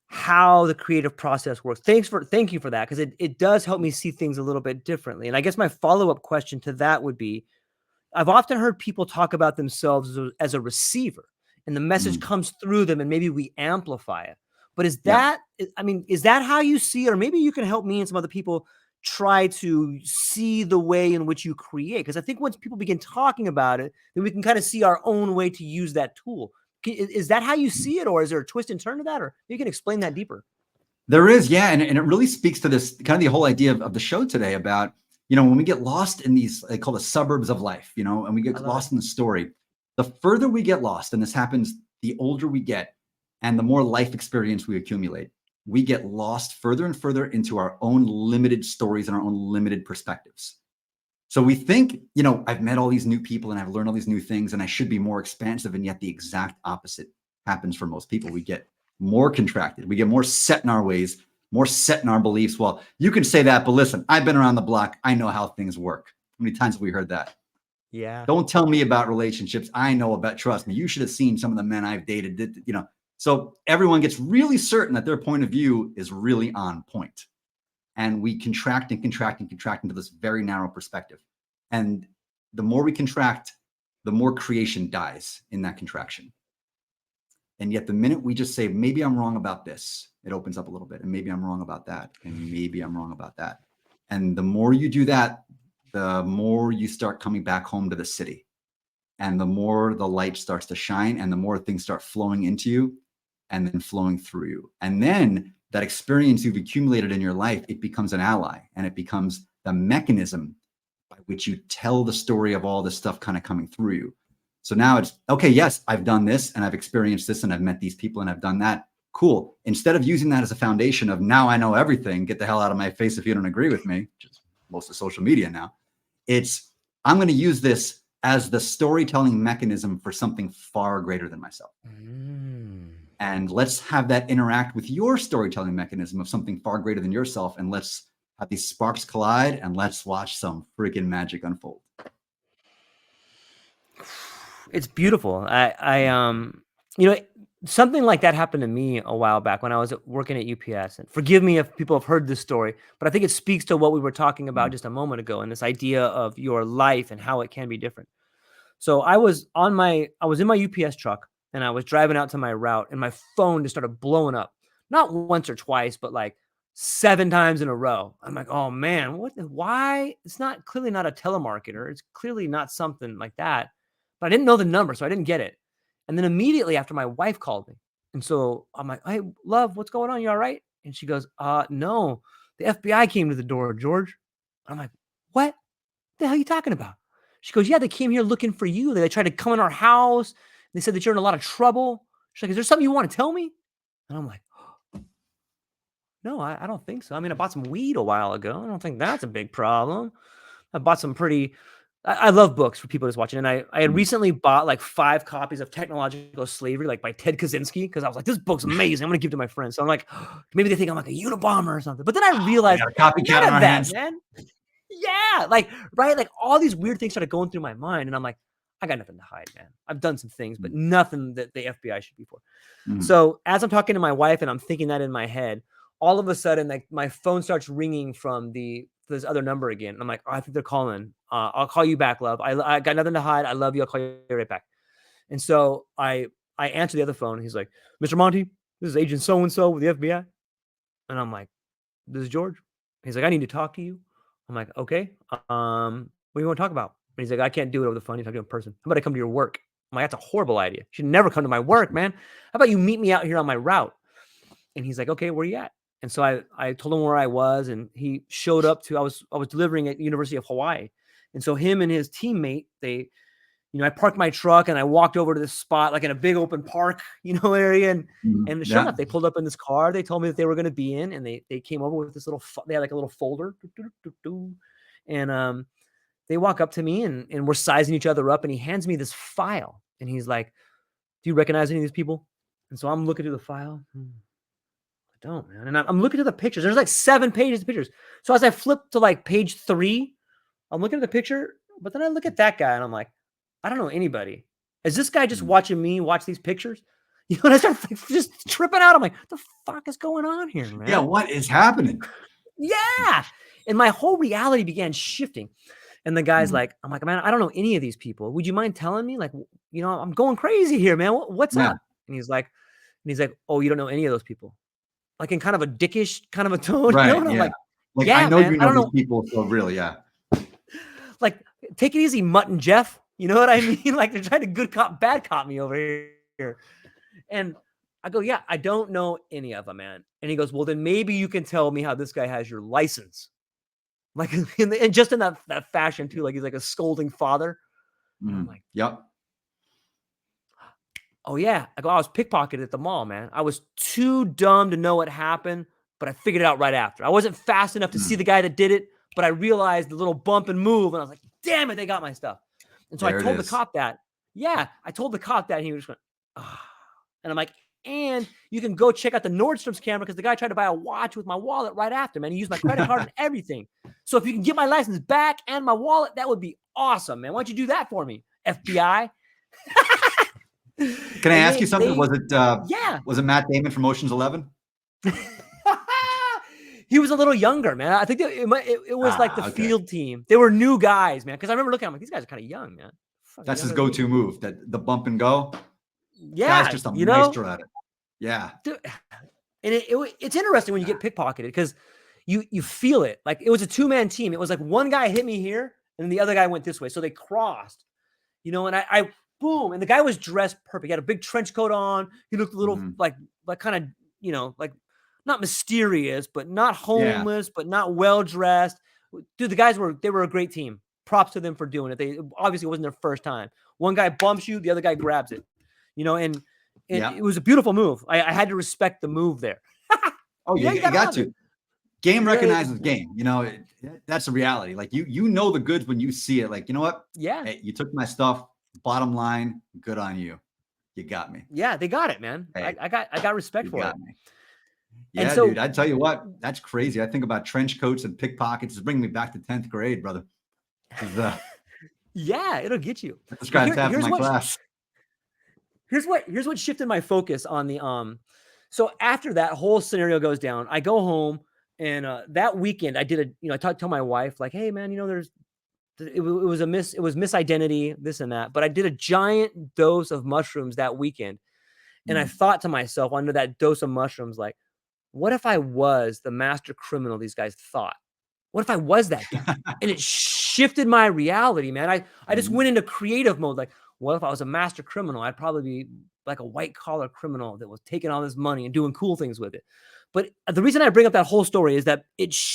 Speaker 2: how the creative process works. Thank you for that. Because it does help me see things a little bit differently. And I guess my follow-up question to that would be, I've often heard people talk about themselves as a receiver, and the message comes through them and maybe we amplify it. But is that how you see it? Or maybe you can help me and some other people try to see the way in which you create. Because I think once people begin talking about it, then we can kind of see our own way to use that tool. Is that how you see it? Or is there a twist and turn to that? Or you can explain that deeper?
Speaker 1: There is, yeah. And it really speaks to this kind of the whole idea of the show today about, when we get lost in these, they call the suburbs of life, and we
Speaker 2: I
Speaker 1: get
Speaker 2: love it.
Speaker 1: lost in the story, the further we get lost, and this happens the older we get and the more life experience we accumulate, we get lost further and further into our own limited stories and our own limited perspectives. So we think, I've met all these new people and I've learned all these new things and I should be more expansive. And yet the exact opposite happens for most people. We get more contracted. We get more set in our ways, more set in our beliefs. Well, you can say that, but listen, I've been around the block. I know how things work. How many times have we heard that?
Speaker 2: Yeah.
Speaker 1: Don't tell me about relationships. I know about, trust me, you should have seen some of the men I've dated, So everyone gets really certain that their point of view is really on point. And we contract and contract and contract into this very narrow perspective. And the more we contract, the more creation dies in that contraction. And yet the minute we just say, maybe I'm wrong about this, it opens up a little bit. And maybe I'm wrong about that. And maybe I'm wrong about that. And the more you do that, the more you start coming back home to the city. And the more the light starts to shine and the more things start flowing into you and then flowing through you. And then that experience you've accumulated in your life, it becomes an ally and it becomes the mechanism by which you tell the story of all this stuff kind of coming through you. So now it's, okay, yes, I've done this and I've experienced this and I've met these people and I've done that. Cool. Instead of using that as a foundation of now I know everything, get the hell out of my face if you don't agree with me, which is most of social media now, it's, I'm going to use this as the storytelling mechanism for something far greater than myself. And let's have that interact with your storytelling mechanism of something far greater than yourself. And let's have these sparks collide and let's watch some freaking magic unfold.
Speaker 2: It's beautiful. Something like that happened to me a while back when I was working at UPS. And forgive me if people have heard this story, but I think it speaks to what we were talking about just a moment ago and this idea of your life and how it can be different. So I was in my UPS truck and I was driving out to my route and my phone just started blowing up. Not once or twice, but like 7 times in a row. I'm like, oh man, why? It's clearly not a telemarketer. It's clearly not something like that. But I didn't know the number, so I didn't get it. And then immediately after my wife called me. And so I'm like, hey, love, what's going on? You all right? And she goes, no, the FBI came to the door, George. I'm like, what the hell are you talking about? She goes, yeah, they came here looking for you. They tried to come in our house. They said that you're in a lot of trouble. She's like, is there something you want to tell me? And I'm like, no, I don't think so. I mean, I bought some weed a while ago. I don't think that's a big problem. I bought some I love books for people just watching. And I had recently bought like 5 copies of Technological Slavery, like by Ted Kaczynski, because I was like, this book's amazing. I'm going to give it to my friends. So I'm like, maybe they think I'm like a Unabomber or something. But then I realized,
Speaker 1: we got a copycat on our hands,
Speaker 2: man. Yeah, right? Like all these weird things started going through my mind. And I'm like, I got nothing to hide, man. I've done some things, but nothing that the FBI should be for. So as I'm talking to my wife and I'm thinking that in my head, all of a sudden, like my phone starts ringing from this other number again. And I'm like, oh, I think they're calling. I'll call you back, love. I got nothing to hide. I love you. I'll call you right back. And so I answer the other phone. And he's like, Mr. Monty, this is Agent so-and-so with the FBI. And I'm like, this is George. He's like, I need to talk to you. I'm like, okay. What do you want to talk about? And he's like, I can't do it over the phone. You have to do it in person. How about I come to your work? I'm like, that's a horrible idea. You should never come to my work, man. How about you meet me out here on my route? And he's like, okay, where are you at? And so I told him where I was, and he showed up I was delivering at University of Hawaii. And so him and his teammate, I parked my truck and I walked over to this spot, like in a big open park, area. And sure enough, they pulled up in this car. They told me that they were going to be in, and they came over with this they had like a little folder. And they walk up to me and we're sizing each other up, and he hands me this file. And he's like, do you recognize any of these people? And so I'm looking through the file. I don't, man. And I'm looking at the pictures. There's like 7 pages of pictures. So as I flip to like page 3, I'm looking at the picture, but then I look at that guy and I'm like, I don't know anybody. Is this guy just watching me watch these pictures? And I start just tripping out. I'm like, the fuck is going on here, man?
Speaker 1: Yeah, what is happening?
Speaker 2: Yeah. And my whole reality began shifting. And the guy's like, I'm like, man, I don't know any of these people. Would you mind telling me? Like, I'm going crazy here, man. What's up? And he's like, oh, you don't know any of those people? Like in kind of a dickish kind of a tone,
Speaker 1: right?
Speaker 2: And I'm
Speaker 1: like,
Speaker 2: yeah,
Speaker 1: I know
Speaker 2: man,
Speaker 1: you know these people, so really, yeah.
Speaker 2: Like, take it easy, Mutt and Geoff. You know what I mean? Like they're trying to good cop, bad cop me over here. And I go, yeah, I don't know any of them, man. And he goes, well, then maybe you can tell me how this guy has your license. Like, and just in that fashion too, like he's like a scolding father. And I'm like,
Speaker 1: Yep.
Speaker 2: oh yeah. I go, I was pickpocketed at the mall, man. I was too dumb to know what happened, but I figured it out right after. I wasn't fast enough to see the guy that did it, but I realized the little bump and move, and I was like, damn it, they got my stuff. And so I
Speaker 1: There it
Speaker 2: told the
Speaker 1: is.
Speaker 2: cop that. Yeah, I told the cop that, and he was going, ah. And I'm like, and you can go check out the Nordstrom's camera because the guy tried to buy a watch with my wallet right after, man. He used my credit card and everything. So if you can get my license back and my wallet, that would be awesome, man. Why don't you do that for me, FBI?
Speaker 1: Can I ask you something?
Speaker 2: Yeah.
Speaker 1: Was it Matt Damon from Ocean's 11?
Speaker 2: He was a little younger, man. I think it was like the field team. They were new guys, man. Because I remember looking at them like, these guys are kind of young, man.
Speaker 1: That's his go-to move, that the bump and go.
Speaker 2: Yeah,
Speaker 1: Guy's just a maestro at it. Yeah.
Speaker 2: Dude, and it's interesting when you get pickpocketed because you feel it. Like it was a two-man team. It was like one guy hit me here and the other guy went this way. So they crossed, and I boom. And the guy was dressed perfect. He had a big trench coat on. He looked a little like kind of, like not mysterious, but not homeless, but not well-dressed. Dude, the guys were a great team. Props to them for doing it. They obviously it wasn't their first time. One guy bumps you, the other guy grabs it. And it was a beautiful move. I had to respect the move there.
Speaker 1: Oh, yeah, you got to. Game recognizes game. That's the reality. Like you know the goods when you see it. Like, you know what?
Speaker 2: Yeah.
Speaker 1: Hey, you took my stuff. Bottom line, good on you. You got me.
Speaker 2: Yeah, they got it, man. Hey, I got respect for it.
Speaker 1: Me. Yeah, dude. I tell you what, that's crazy. I think about trench coats and pickpockets. It's bringing me back to 10th grade, brother.
Speaker 2: Yeah, it'll get you.
Speaker 1: That's half of my class.
Speaker 2: Here's what shifted my focus on the so after that whole scenario goes down, I go home and that weekend I did I told my wife like, hey man, it was misidentity, this and that, but I did a giant dose of mushrooms that weekend. And I thought to myself under that dose of mushrooms, like, what if I was the master criminal these guys thought? What if I was that guy? And it shifted my reality, man. I just went into creative mode. Like, what if I was a master criminal? I'd probably be like a white collar criminal that was taking all this money and doing cool things with it. But the reason I bring up that whole story is that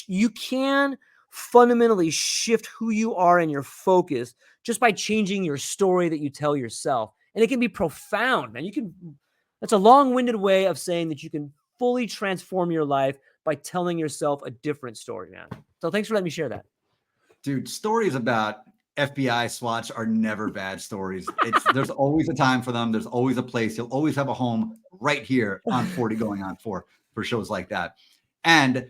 Speaker 2: you can fundamentally shift who you are and your focus just by changing your story that you tell yourself. And it can be profound, man. That's a long-winded way of saying that you can fully transform your life by telling yourself a different story, man. So thanks for letting me share that.
Speaker 1: Dude, stories about FBI SWATs are never bad stories. There's always a time for them. There's always a place. You'll always have a home right here on 40 going on 4 for shows like that. And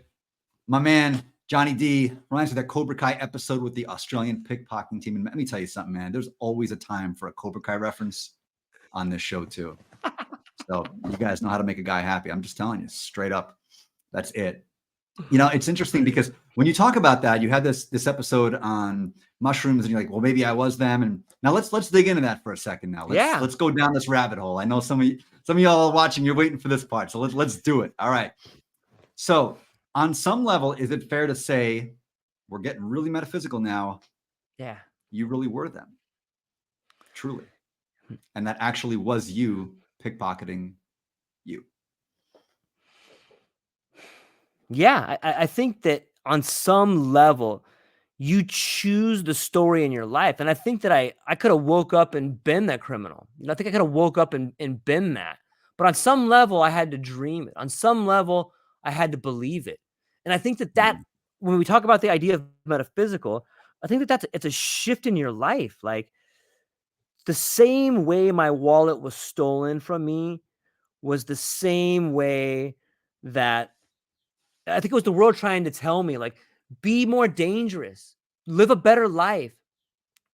Speaker 1: my man, Johnny D, reminds me of that Cobra Kai episode with the Australian pickpocketing team. And let me tell you something, man. There's always a time for a Cobra Kai reference on this show too. So you guys know how to make a guy happy. I'm just telling you straight up. That's it. It's interesting because when you talk about that, you had this episode on mushrooms and you're like, well, maybe I was them. And now let's dig into that for a second. Now let's go down this rabbit hole. I know some of y'all watching, you're waiting for this part. So let's do it. All right. So on some level, is it fair to say we're getting really metaphysical now?
Speaker 2: Yeah.
Speaker 1: You really were them. Truly. And that actually was you pickpocketing you.
Speaker 2: Yeah, I think that on some level, you choose the story in your life. And I think that I could have woke up and been that criminal. I think I could have woke up and been that. But on some level, I had to dream it. On some level, I had to believe it. And I think that when we talk about the idea of metaphysical, I think it's a shift in your life. Like the same way my wallet was stolen from me was the same way that I think it was the world trying to tell me, like, be more dangerous, live a better life,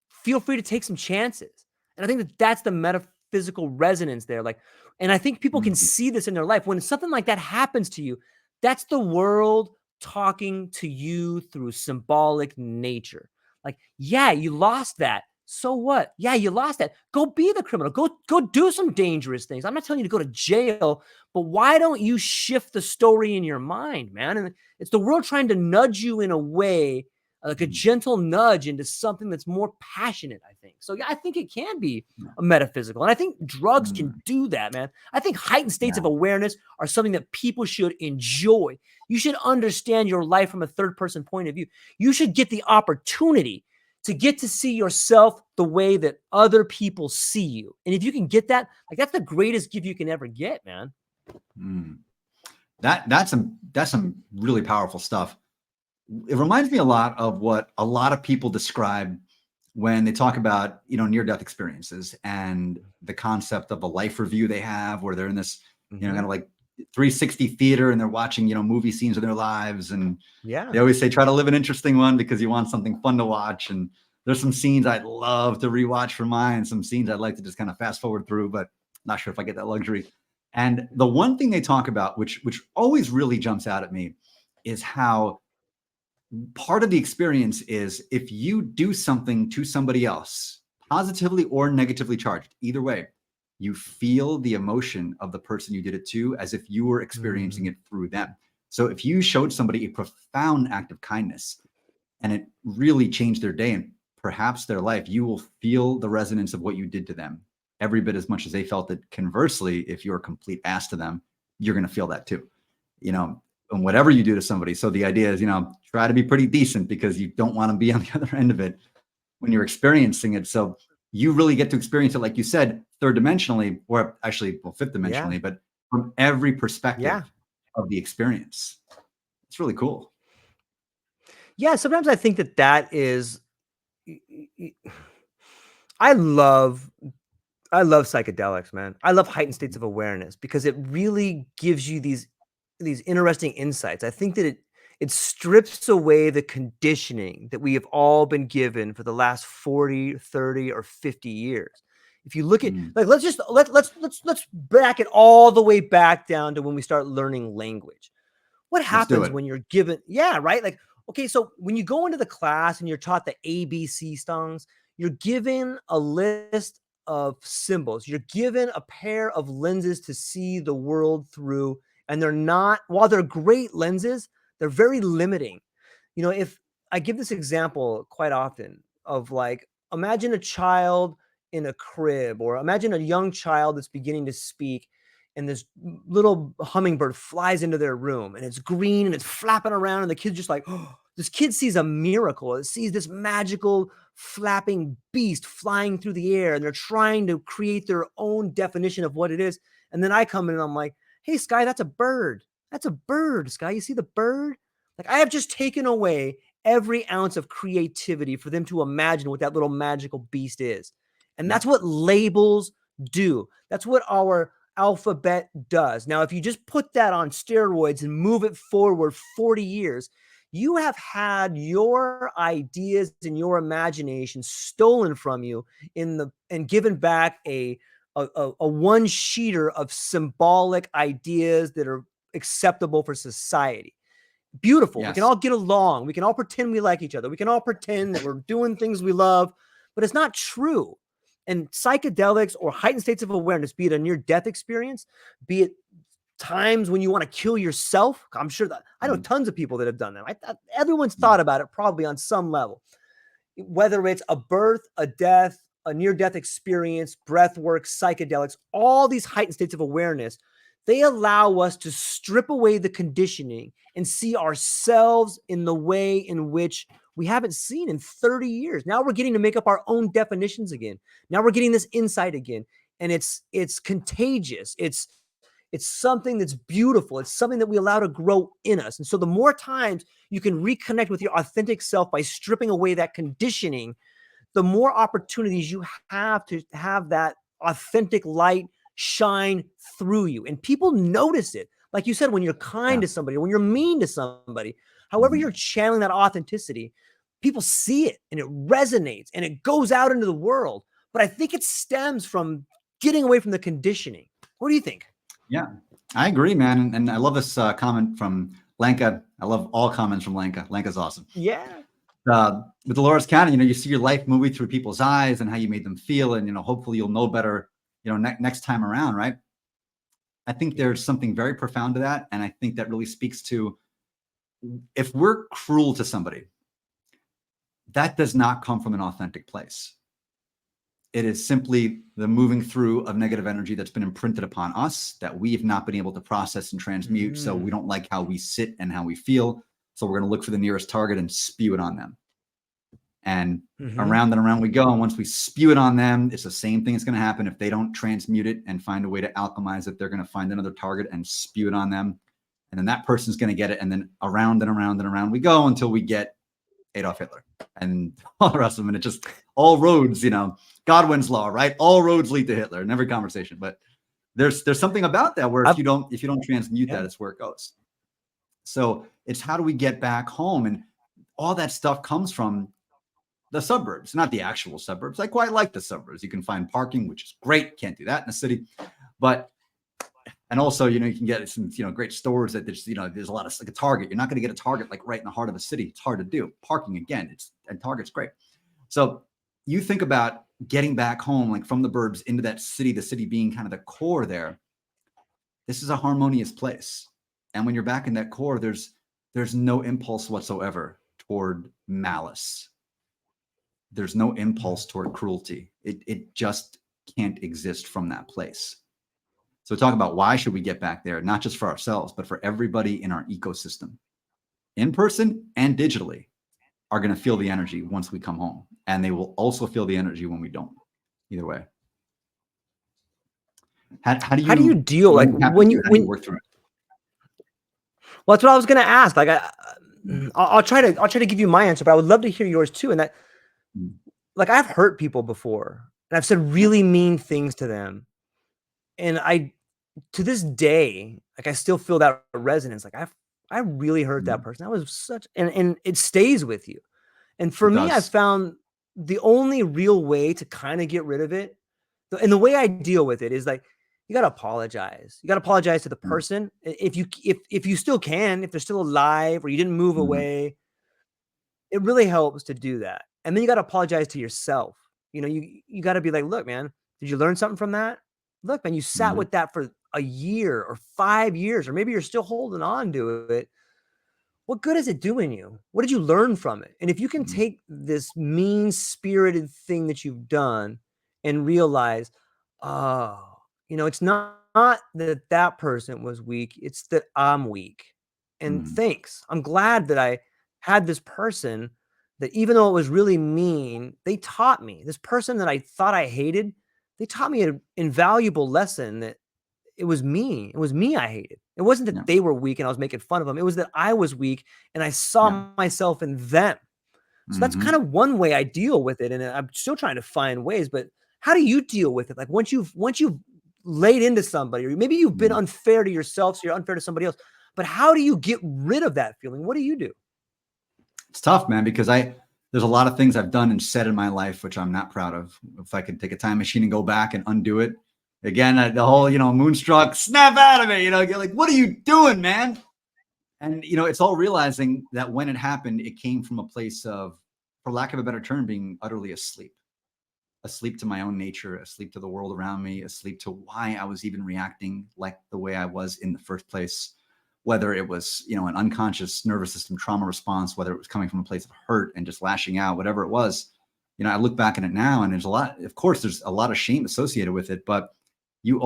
Speaker 2: feel free to take some chances. And I think that's the metaphysical resonance there. Like, and I think people can see this in their life. When something like that happens to you, that's the world talking to you through symbolic nature. Like, yeah, you lost that. So what? Yeah, you lost that. Go be the criminal. Go do some dangerous things. I'm not telling you to go to jail, but why don't you shift the story in your mind, man? And it's the world trying to nudge you in a way like a gentle nudge into something that's more passionate, I think. So yeah, I think it can be a metaphysical. And I think drugs can do that, man. I think heightened states of awareness are something that people should enjoy. You should understand your life from a third person point of view. You should get the opportunity to get to see yourself the way that other people see you. And if you can get that, like that's the greatest gift you can ever get, man.
Speaker 1: That's some really powerful stuff. It reminds me a lot of what a lot of people describe when they talk about, near-death experiences and the concept of a life review they have, where they're in this, kind of like 360 theater and they're watching, movie scenes of their lives. And they always say, try to live an interesting one because you want something fun to watch. And there's some scenes I'd love to rewatch for mine, some scenes I'd like to just kind of fast forward through, but not sure if I get that luxury. And the one thing they talk about, which always really jumps out at me, is how part of the experience is if you do something to somebody else, positively or negatively charged, either way, you feel the emotion of the person you did it to as if you were experiencing it through them. So if you showed somebody a profound act of kindness and it really changed their day and perhaps their life, you will feel the resonance of what you did to them every bit as much as they felt it. Conversely, if you're a complete ass to them, you're going to feel that too, and whatever you do to somebody. So the idea is, try to be pretty decent because you don't want to be on the other end of it when you're experiencing it. So you really get to experience it, like you said, third dimensionally, or actually, fifth dimensionally, but from every perspective of the experience. It's really cool.
Speaker 2: Yeah, sometimes I think that is, I love psychedelics, man. I love heightened states of awareness because it really gives you these interesting insights. I think that it strips away the conditioning that we have all been given for the last 40, 30, or 50 years. If you look at like let's back it all the way back down to when we start learning language. What happens when you're given right? Like, okay, so when you go into the class and you're taught the ABC songs, you're given a list of symbols. You're given a pair of lenses to see the world through. And they're not, while they're great lenses, they're very limiting. If I give this example quite often of like, imagine a child in a crib, or imagine a young child that's beginning to speak, and this little hummingbird flies into their room and it's green and it's flapping around, and the kid's just like, oh, this kid sees a miracle. It sees this magical flapping beast flying through the air, and they're trying to create their own definition of what it is. And then I come in and I'm like, hey, Sky, that's a bird. That's a bird, Sky. You see the bird? Like, I have just taken away every ounce of creativity for them to imagine what that little magical beast is. And that's what labels do. That's what our alphabet does. Now, if you just put that on steroids and move it forward 40 years, you have had your ideas and your imagination stolen from you and given back a one sheeter of symbolic ideas that are acceptable for society. Beautiful. We can all get along. We can all pretend we like each other. We can all pretend that we're doing things we love, but it's not true. And psychedelics or heightened states of awareness, be it a near-death experience, be it times when you want to kill yourself. I'm sure that I know tons of people that have done that. Everyone's thought about it probably on some level, whether it's a birth, a death, a near-death experience, breath work, psychedelics, all these heightened states of awareness, they allow us to strip away the conditioning and see ourselves in the way in which we haven't seen in 30 years. Now we're getting to make up our own definitions again. Now we're getting this insight again. And it's contagious. It's something that's beautiful. It's something that we allow to grow in us. And so the more times you can reconnect with your authentic self by stripping away that conditioning, the more opportunities you have to have that authentic light shine through you. And people notice it. Like you said, when you're kind to somebody, or when you're mean to somebody, however you're channeling that authenticity, people see it and it resonates and it goes out into the world. But I think it stems from getting away from the conditioning. What do you think?
Speaker 1: Yeah, I agree, man. And I love this comment from Lenka. I love all comments from Lenka. Lenka's awesome.
Speaker 2: Yeah.
Speaker 1: With Dolores Cannon, you see your life movie through people's eyes and how you made them feel. And, hopefully you'll know better, next time around, right? I think there's something very profound to that. And I think that really speaks to, if we're cruel to somebody, that does not come from an authentic place. It is simply the moving through of negative energy that's been imprinted upon us that we have not been able to process and transmute. So we don't like how we sit and how we feel. So we're going to look for the nearest target and spew it on them. And around and around we go. And once we spew it on them, it's the same thing that's going to happen. If they don't transmute it and find a way to alchemize it, they're going to find another target and spew it on them. And then that person's going to get it. And then around and around and around we go until we get Adolf Hitler and all the rest of them. And it just all roads, Godwin's law, right? All roads lead to Hitler in every conversation. But there's something about that where if you don't transmute that, it's where it goes. So it's how do we get back home? And all that stuff comes from the suburbs, not the actual suburbs. I quite like the suburbs. You can find parking, which is great. Can't do that in the city. And also, you can get some, great stores that there's a lot of, like a Target. You're not going to get a Target like right in the heart of a city. It's hard to do. Parking, again, and Target's great. So you think about getting back home, like from the burbs into that city, the city being kind of the core there. This is a harmonious place. And when you're back in that core, there's no impulse whatsoever toward malice. There's no impulse toward cruelty. It just can't exist from that place. So talk about why should we get back there, not just for ourselves, but for everybody in our ecosystem, in person and digitally, are going to feel the energy once we come home. And they will also feel the energy when we don't. Either way. How do you
Speaker 2: deal when you
Speaker 1: work through it?
Speaker 2: Well, that's what I was going to ask. Like I'll try to give you my answer, but I would love to hear yours too. And that, like, I've hurt people before, and I've said really mean things to them, and to this day, like, I still feel that resonance. Like I really hurt that person. That was such, and it stays with you. And for me, I found the only real way to kind of get rid of it, and the way I deal with it is like, you got to apologize. You got to apologize to the person. If you still can, if they're still alive or you didn't move away, it really helps to do that. And then you got to apologize to yourself. You got to be like, look, man, did you learn something from that? Look, man, you sat with that for a year or 5 years, or maybe you're still holding on to it. What good is it doing you? What did you learn from it? And if you can take this mean-spirited thing that you've done and realize, it's not that person was weak. It's that I'm weak. And thanks. I'm glad that I had this person that, even though it was really mean, they taught me. This person that I thought I hated, they taught me an invaluable lesson that it was me. It was me I hated. It wasn't that they were weak and I was making fun of them. It was that I was weak and I saw myself in them. So that's kind of one way I deal with it. And I'm still trying to find ways, but how do you deal with it? Like, once you've laid into somebody, or maybe you've been unfair to yourself, so you're unfair to somebody else, but how do you get rid of that feeling? What do you do?
Speaker 1: It's tough, man, because there's a lot of things I've done and said in my life, which I'm not proud of. If I could take a time machine and go back and undo it again, the whole, moonstruck, snap out of it, you're like, what are you doing, man? And, it's all realizing that when it happened, it came from a place of, for lack of a better term, being utterly asleep to my own nature, asleep to the world around me, asleep to why I was even reacting like the way I was in the first place. Whether it was, an unconscious nervous system trauma response, whether it was coming from a place of hurt and just lashing out, whatever it was, I look back at it now and there's a lot of shame associated with it, but you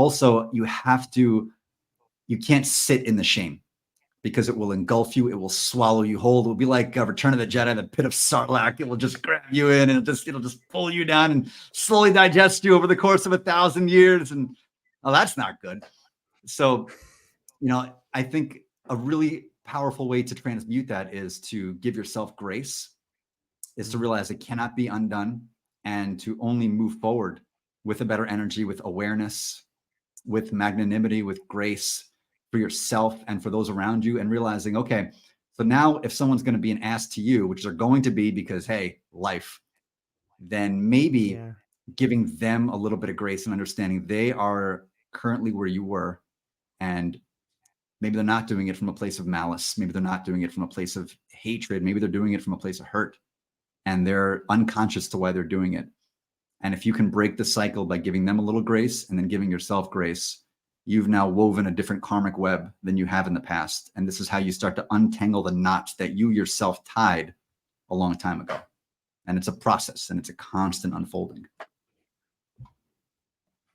Speaker 1: can't sit in the shame because it will engulf you. It will swallow you whole. It will be like Return of the Jedi, the pit of Sarlacc. It will just grab you in and it'll just pull you down and slowly digest you over the course of 1,000 years. And that's not good. So, I think a really powerful way to transmute that is to give yourself grace, is to realize it cannot be undone, and to only move forward with a better energy, with awareness, with magnanimity, with grace for yourself and for those around you, and realizing, okay, so now if someone's going to be an ass to you, which they're going to be because, hey, life, then maybe giving them a little bit of grace and understanding they are currently where you were, and maybe they're not doing it from a place of malice. Maybe they're not doing it from a place of hatred. Maybe they're doing it from a place of hurt, and they're unconscious to why they're doing it. And if you can break the cycle by giving them a little grace and then giving yourself grace, you've now woven a different karmic web than you have in the past. And this is how you start to untangle the knots that you yourself tied a long time ago. And it's a process, and it's a constant unfolding.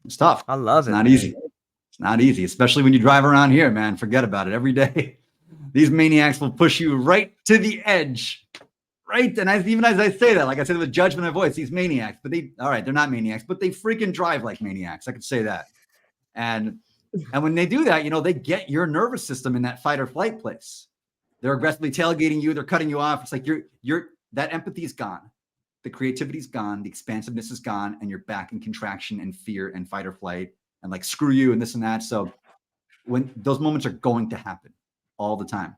Speaker 1: It's tough.
Speaker 2: I love
Speaker 1: It's
Speaker 2: it,
Speaker 1: not
Speaker 2: man.
Speaker 1: easy. It's not easy, especially when you drive around here, man. Forget about it every day. These maniacs will push you right to the edge. Right. And even as I say that, like I said with judgment of voice, these maniacs, but they're not maniacs, but they freaking drive like maniacs. I could say that. And when they do that, they get your nervous system in that fight or flight place. They're aggressively tailgating you. They're cutting you off. It's like that empathy is gone. The creativity is gone. The expansiveness is gone. And you're back in contraction and fear and fight or flight and like, screw you and this and that. So when those moments are going to happen all the time,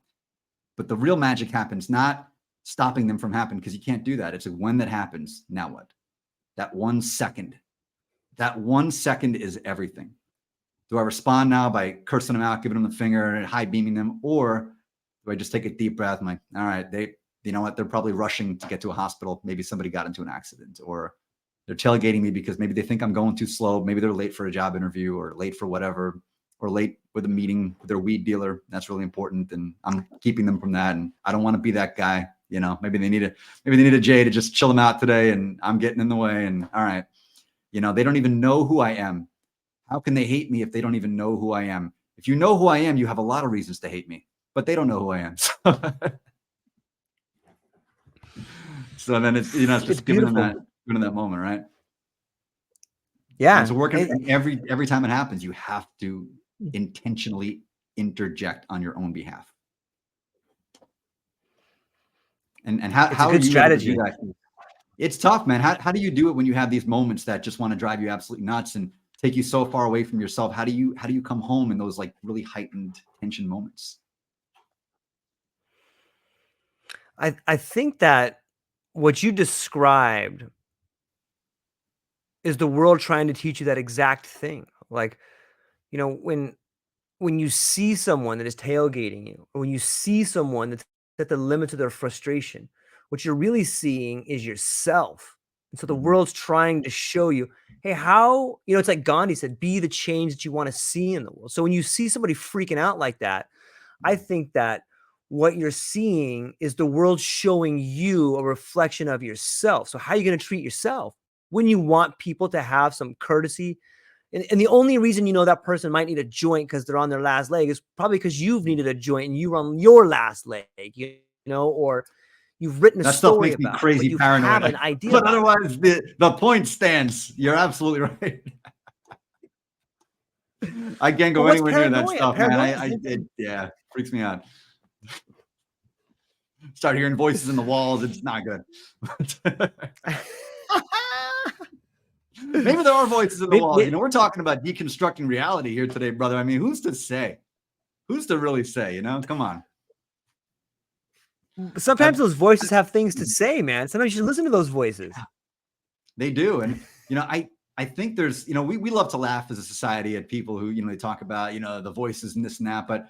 Speaker 1: but the real magic happens, not stopping them from happening, because you can't do that. It's like, when that happens, now what? That 1 second is everything. Do I respond now by cursing them out, giving them the finger and high beaming them? Or do I just take a deep breath? I'm like, all right, you know what? They're probably rushing to get to a hospital. Maybe somebody got into an accident, or they're tailgating me because maybe they think I'm going too slow. Maybe they're late for a job interview, or late for whatever, or late with a meeting with their weed dealer. That's really important. And I'm keeping them from that. And I don't want to be that guy. Maybe they need a J to just chill them out today, and I'm getting in the way. And all right, they don't even know who I am. How can they hate me if they don't even know who I am? If you know who I am, you have a lot of reasons to hate me, but they don't know who I am. So then it's just giving them that moment, right?
Speaker 2: Yeah.
Speaker 1: And so working, and every time it happens, you have to intentionally interject on your own behalf. And how are you able to do that? It's tough, man. How do you do it when you have these moments that just want to drive you absolutely nuts and take you so far away from yourself? How do you come home in those like really heightened tension moments?
Speaker 2: I think that what you described is the world trying to teach you that exact thing. Like, when you see someone that is tailgating you, or when you see someone that's at the limits of their frustration, what you're really seeing is yourself. And so the world's trying to show you, hey, how, it's like Gandhi said, be the change that you want to see in the world. So when you see somebody freaking out like that, I think that what you're seeing is the world showing you a reflection of yourself. So how are you going to treat yourself when you want people to have some courtesy? And the only reason that person might need a joint because they're on their last leg is probably because you've needed a joint and you were on your last leg, or you've written a
Speaker 1: that stuff
Speaker 2: story
Speaker 1: makes me
Speaker 2: about
Speaker 1: crazy
Speaker 2: it, but you
Speaker 1: paranoid.
Speaker 2: have an idea.
Speaker 1: But otherwise, the point stands. You're absolutely right. I can't go anywhere near that stuff, man. Yeah, freaks me out. Start hearing voices in the walls. It's not good. Maybe there are voices in the walls. We're talking about deconstructing reality here today, brother. I mean, who's to say? Who's to really say? Come on.
Speaker 2: Sometimes those voices have things to say, man. Sometimes you should listen to those voices.
Speaker 1: They do. And, I think there's, we love to laugh as a society at people who, they talk about, the voices and this and that. But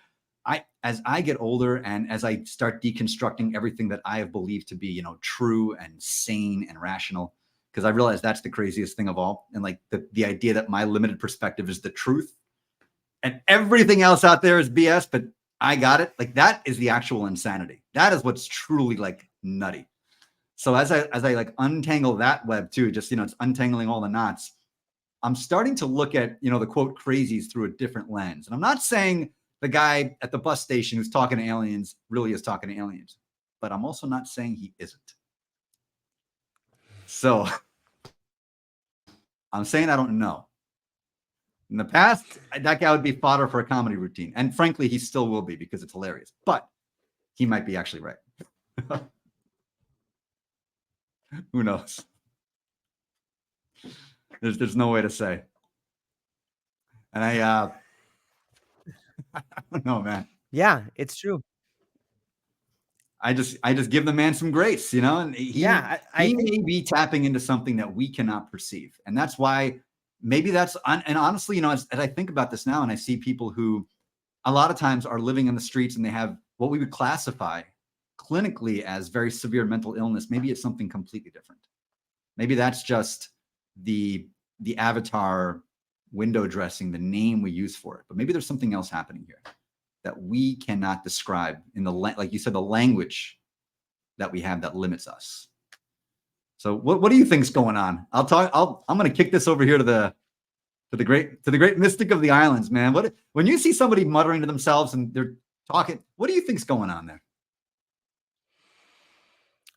Speaker 1: as I get older and as I start deconstructing everything that I have believed to be, true and sane and rational, because I realize that's the craziest thing of all. And like the idea that my limited perspective is the truth and everything else out there is BS, but I got it. Like that is the actual insanity. That is what's truly like nutty. So as I like untangle that web too, just, it's untangling all the knots. I'm starting to look at, the quote crazies through a different lens. And I'm not saying the guy at the bus station who's talking to aliens really is talking to aliens, but I'm also not saying he isn't. So I'm saying I don't know. In the past, that guy would be fodder for a comedy routine. And frankly, he still will be because it's hilarious. But he might be actually right. Who knows? There's no way to say. And I don't know, man.
Speaker 2: Yeah, it's true.
Speaker 1: I just give the man some grace, and he may be tapping into something that we cannot perceive. And that's why maybe and honestly, as I think about this now and I see people who a lot of times are living in the streets and they have what we would classify clinically as very severe mental illness. Maybe it's something completely different. Maybe that's just the avatar window dressing, the name we use for it. But maybe there's something else happening here that we cannot describe in like you said, the language that we have that limits us. So what do you think's going on? I'm going to kick this over here to the great mystic of the islands, man. When you see somebody muttering to themselves and they're talking, what do you think's going on there?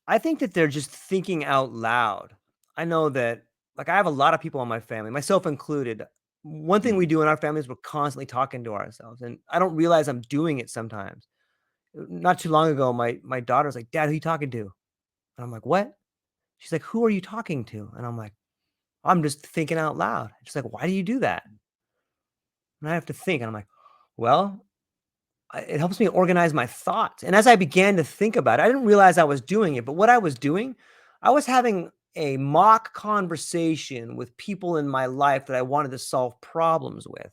Speaker 2: I think that they're just thinking out loud. I know that, like, I have a lot of people in my family, myself included. One thing we do in our family is we're constantly talking to ourselves, and I don't realize I'm doing it sometimes. Not too long ago, my daughter's like, "Dad, who you talking to?" And I'm like, "What?" She's like, "Who are you talking to?" And I'm like, "I'm just thinking out loud." She's like, "Why do you do that?" And I have to think, and I'm like, "Well, it helps me organize my thoughts." And as I began to think about it, I didn't realize I was doing it, but what I was doing, I was having a mock conversation with people in my life that I wanted to solve problems with.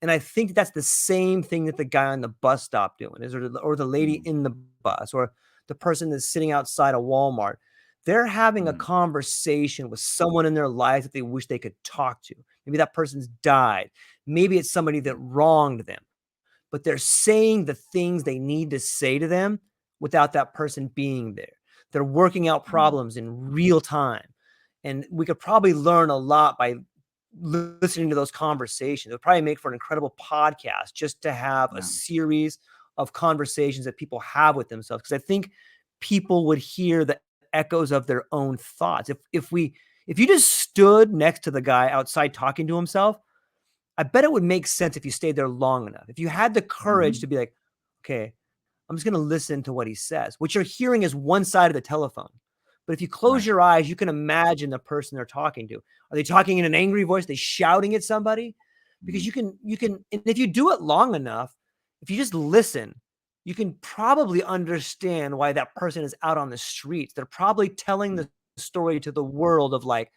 Speaker 2: And I think that's the same thing that the guy on the bus stop doing is, or the lady in the bus, or the person that's sitting outside a Walmart. They're having a conversation with someone in their life that they wish they could talk to. Maybe that person's died. Maybe it's somebody that wronged them, but they're saying the things they need to say to them without that person being there. They're working out problems in real time. And we could probably learn a lot by listening to those conversations. It would probably make for an incredible podcast just to have a series of conversations that people have with themselves. Because I think people would hear the echoes of their own thoughts. If you just stood next to the guy outside talking to himself, I bet it would make sense if you stayed there long enough. If you had the courage to be like, okay, I'm just going to listen to what he says. What you're hearing is one side of the telephone. But if you close your eyes, you can imagine the person they're talking to. Are they talking in an angry voice? Are they shouting at somebody? Because you can, and if you do it long enough, if you just listen, you can probably understand why that person is out on the streets. They're probably telling the story to the world of like,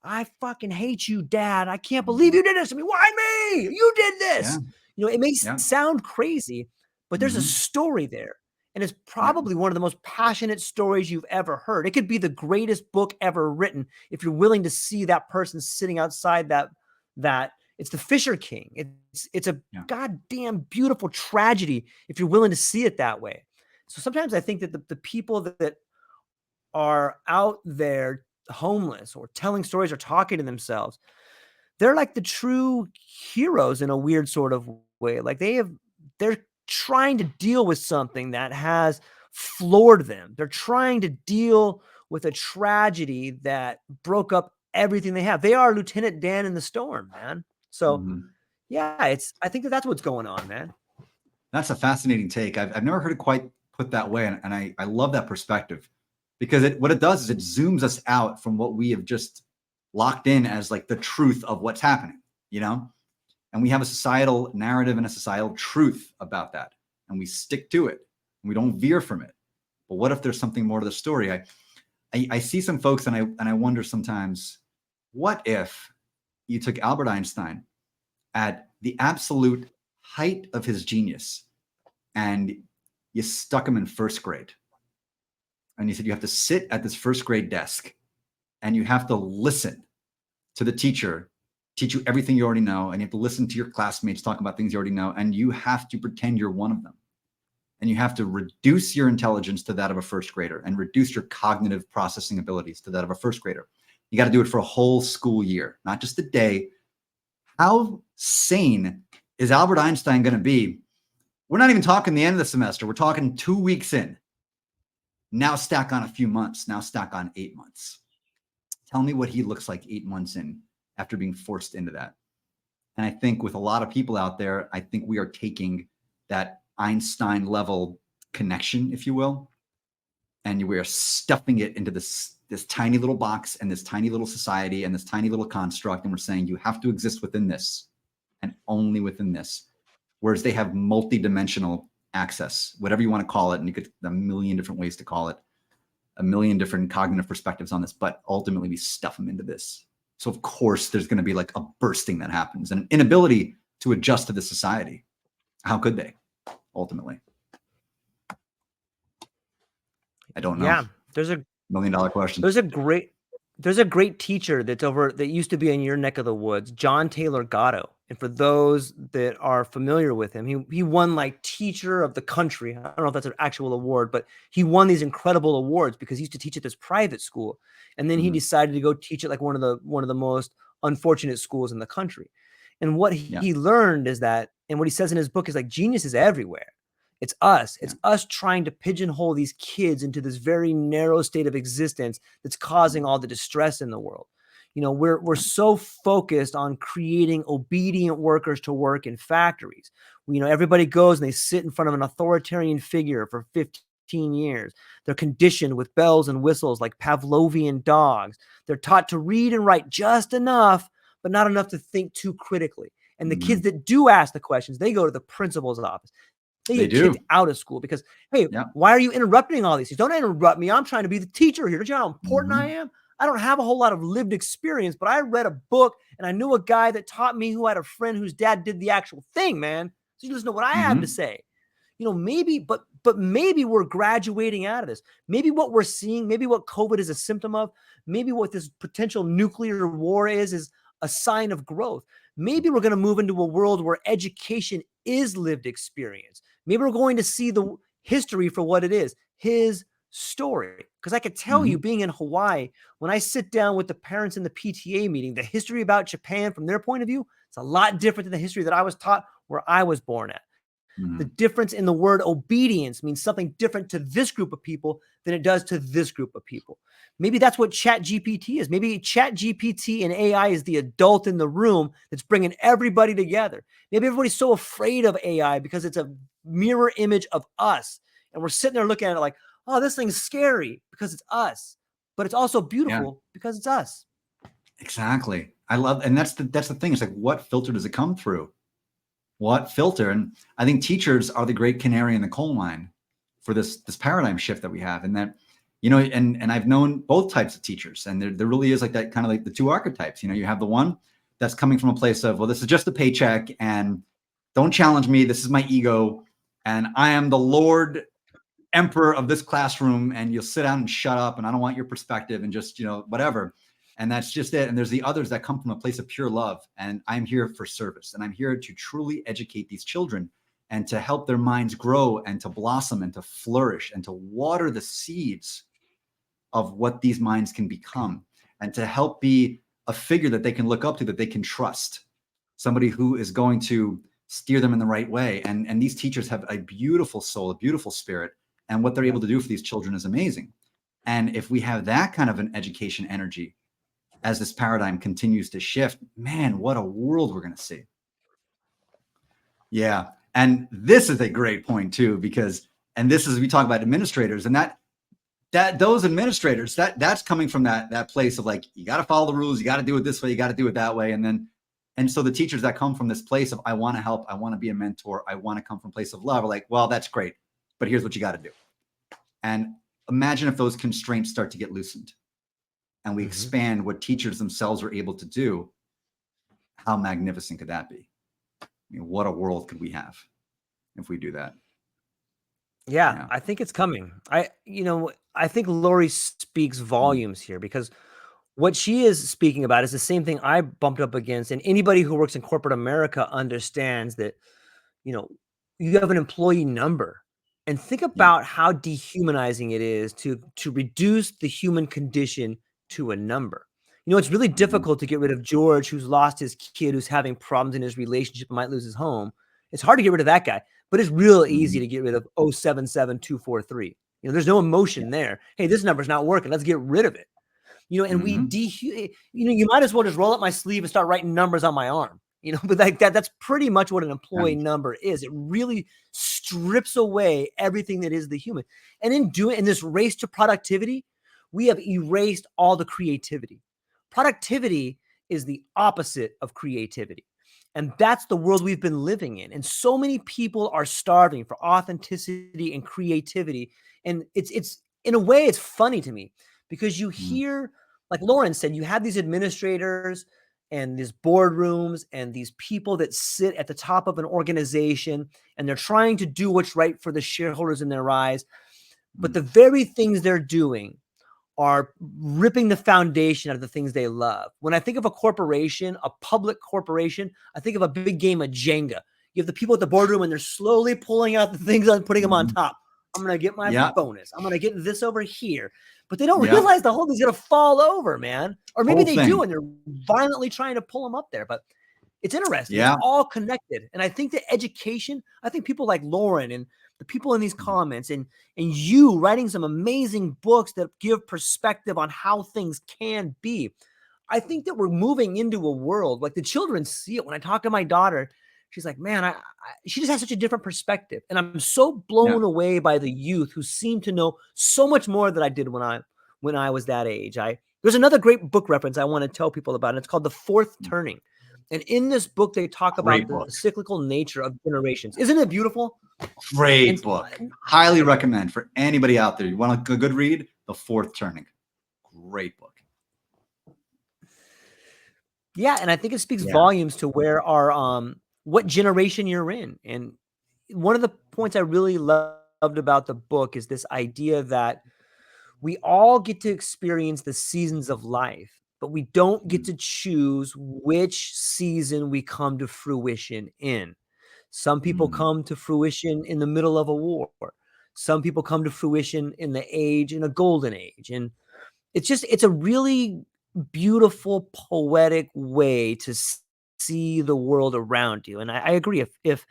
Speaker 2: "I fucking hate you, Dad. I can't believe you did this to me. Why me? You did this." It may sound crazy, but there's a story there. And it's probably one of the most passionate stories you've ever heard. It could be the greatest book ever written if you're willing to see that person sitting outside that it's the Fisher King. It's a goddamn beautiful tragedy if you're willing to see it that way. So sometimes I think that the people that are out there homeless or telling stories or talking to themselves, they're like the true heroes in a weird sort of way. Like they're trying to deal with something that has floored them. They're trying to deal with a tragedy that broke up everything they have. They are Lieutenant Dan in the storm, man. So yeah, I think that's what's going on, man.
Speaker 1: That's a fascinating take. I've never heard it quite put that way. And I love that perspective, because what it does is it zooms us out from what we have just locked in as like the truth of what's happening, and we have a societal narrative and a societal truth about that, and we stick to it and we don't veer from it. But what if there's something more to the story? I see some folks and I wonder sometimes, what if you took Albert Einstein at the absolute height of his genius and you stuck him in first grade, and you said you have to sit at this first grade desk and you have to listen to the teacher teach you everything you already know, and you have to listen to your classmates talk about things you already know, and you have to pretend you're one of them, and you have to reduce your intelligence to that of a first grader and reduce your cognitive processing abilities to that of a first grader. You got to do it for a whole school year, not just a day. How sane is Albert Einstein going to be? We're not even talking the end of the semester. We're talking 2 weeks in. Now stack on a few months. Now stack on 8 months. Tell me what he looks like 8 months in after being forced into that. And I think with a lot of people out there, I think we are taking that Einstein level connection, if you will, and we are stuffing it into this tiny little box and this tiny little society and this tiny little construct. And we're saying you have to exist within this and only within this. Whereas they have multi-dimensional access, whatever you want to call it. And you could a million different ways to call it, a million different cognitive perspectives on this, but ultimately we stuff them into this. So of course there's going to be like a bursting that happens and an inability to adjust to the society. How could they ultimately? I don't know.
Speaker 2: Yeah, there's a
Speaker 1: $1 million question.
Speaker 2: there's a great There's a great teacher that used to be in your neck of the woods, John Taylor Gatto. And for those that are familiar with him, he won like teacher of the country. I don't know if that's an actual award, but he won these incredible awards because he used to teach at this private school. And then he
Speaker 1: Mhm.
Speaker 2: decided to go teach at like one of the most unfortunate schools in the country. And what
Speaker 1: Yeah.
Speaker 2: he learned is that, and what he says in his book is like genius is everywhere. It's us.
Speaker 1: Yeah.
Speaker 2: It's us trying to pigeonhole these kids into this very narrow state of existence that's causing
Speaker 1: Mhm.
Speaker 2: all the distress in the world. We're so focused on creating obedient workers to work in factories. Everybody goes and they sit in front of an authoritarian figure for 15 years. They're conditioned with bells and whistles like Pavlovian dogs. They're taught to read and write just enough, but not enough to think too critically. And the kids
Speaker 1: Mhm.
Speaker 2: that do ask the questions, they go to the principal's office. They
Speaker 1: They
Speaker 2: get kicked
Speaker 1: do.
Speaker 2: out of school because, hey,
Speaker 1: Yeah.
Speaker 2: why are you interrupting all these things? Don't interrupt me. I'm trying to be the teacher here. Don't you know how important I
Speaker 1: Mhm.
Speaker 2: am? I don't have a whole lot of lived experience, but I read a book and I knew a guy that taught me who had a friend whose dad did the actual thing, man. So you listen to what I have to
Speaker 1: Mhm.
Speaker 2: say. Maybe, but maybe we're graduating out of this. Maybe what we're seeing, maybe what COVID is a symptom of, maybe what this potential nuclear war is a sign of growth. Maybe we're going to move into a world where education is lived experience. Maybe we're going to see the history for what it is, his story. Because I could tell you,
Speaker 1: Mhm.
Speaker 2: being in Hawaii, when I sit down with the parents in the PTA meeting, the history about Japan from their point of view, it's a lot different than the history that I was taught where I was born at. The
Speaker 1: Mhm.
Speaker 2: difference in the word obedience means something different to this group of people than it does to this group of people. Maybe that's what Chat GPT is. Maybe Chat GPT and AI is the adult in the room that's bringing everybody together. Maybe everybody's so afraid of AI because it's a mirror image of us. And we're sitting there looking at it like, oh, this thing's scary because it's us. But it's also
Speaker 1: Yeah.
Speaker 2: beautiful because it's us.
Speaker 1: Exactly. I love, and that's the thing. It's like, what filter does it come through? What filter? And I think teachers are the great canary in the coal mine for this paradigm shift that we have. And that, and I've known both types of teachers, and there really is like that kind of like the two archetypes. You have the one that's coming from a place of, well, this is just a paycheck, and don't challenge me. This is my ego, and I am the Lord emperor of this classroom, and you'll sit down and shut up, and I don't want your perspective, and just whatever. And that's just it. And there's the others that come from a place of pure love, and I'm here for service, and I'm here to truly educate these children and to help their minds grow and to blossom and to flourish and to water the seeds of what these minds can become, and to help be a figure that they can look up to, that they can trust, somebody who is going to steer them in the right way. And these teachers have a beautiful soul, a beautiful spirit, and what they're
Speaker 2: Yep.
Speaker 1: able to do for these children is amazing. And if we have that kind of an education energy as this paradigm continues to shift, man, what a world we're going to see. Yeah. And this is a great point too, because, and this is, we talk about administrators, and that those administrators, that's coming from that place of like, you got to follow the rules, you got to do it this way, you got to do it that way. And so the teachers that come from this place of, I want to help, I want to be a mentor, I want to come from a place of love, are like, well, that's great, but here's what you got to do. And imagine if those constraints start to get loosened and we
Speaker 2: Mm-hmm.
Speaker 1: expand what teachers themselves are able to do. How magnificent could that be? I mean, what a world could we have if we do that?
Speaker 2: Yeah,
Speaker 1: Yeah.
Speaker 2: I think it's coming. I think Lori speaks
Speaker 1: Mm.
Speaker 2: volumes here because what she is speaking about is the same thing I bumped up against. And anybody who works in corporate America understands that, you know, you have an employee number. And think
Speaker 1: Yeah.
Speaker 2: about how dehumanizing it is to reduce the human condition to a number. It's really
Speaker 1: Mhm.
Speaker 2: difficult to get rid of George, who's lost his kid, who's having problems in his relationship, and might lose his home. It's hard to get rid of that guy, but it's real easy
Speaker 1: Mhm.
Speaker 2: to get rid of 077243. There's no
Speaker 1: Yeah.
Speaker 2: emotion there. Hey, this number's not working. Let's get rid of it. And
Speaker 1: Mhm.
Speaker 2: you might as well just roll up my sleeve and start writing numbers on my arm. But like that's pretty much what an
Speaker 1: Yeah.
Speaker 2: employee number is. It really strips away everything that is the human. And in this race to productivity, we have erased all the creativity. Productivity is the opposite of creativity. And that's the world we've been living in. And so many people are starving for authenticity and creativity. And it's in a way, it's funny to me because you
Speaker 1: Mm.
Speaker 2: hear, like Lauren said, you have these administrators and these boardrooms and these people that sit at the top of an organization and they're trying to do what's right for the shareholders in their eyes. But
Speaker 1: Mm.
Speaker 2: the very things they're doing are ripping the foundation out of the things they love. When I think of a corporation, a public corporation, I think of a big game of Jenga. You have the people at the boardroom and they're slowly pulling out the things and putting them on top. I'm going to get my bonus. I'm going to get this over here. But they don't realize the whole thing's going to fall over, man. Or maybe they do and they're violently trying to pull them up there. But it's interesting. It's all connected. And I think that education, I think people like Lauren and the people in these comments and you writing some amazing books that give perspective on how things can be. I think that we're moving into a world like the children see it. When I talk to my daughter, she's like, man, she just has such a different perspective. And I'm so blown away by the youth who seem to know so much more than I did when I was that age. There's another great book reference I want to tell people about, and it's called The Fourth Turning. And in this book, they talk about the cyclical nature of generations. Isn't it beautiful?
Speaker 1: Great book. Highly recommend for anybody out there. You want a good read? The Fourth Turning. Great book.
Speaker 2: Yeah, and I think it speaks volumes to where what generation you're in. And one of the points I really loved about the book is this idea that we all get to experience the seasons of life, but we don't get to choose which season we come to fruition in. Some people come to fruition in the middle of a war. Some people come to fruition in a golden age. And it's a really beautiful, poetic way to see the world around you. And I agree. If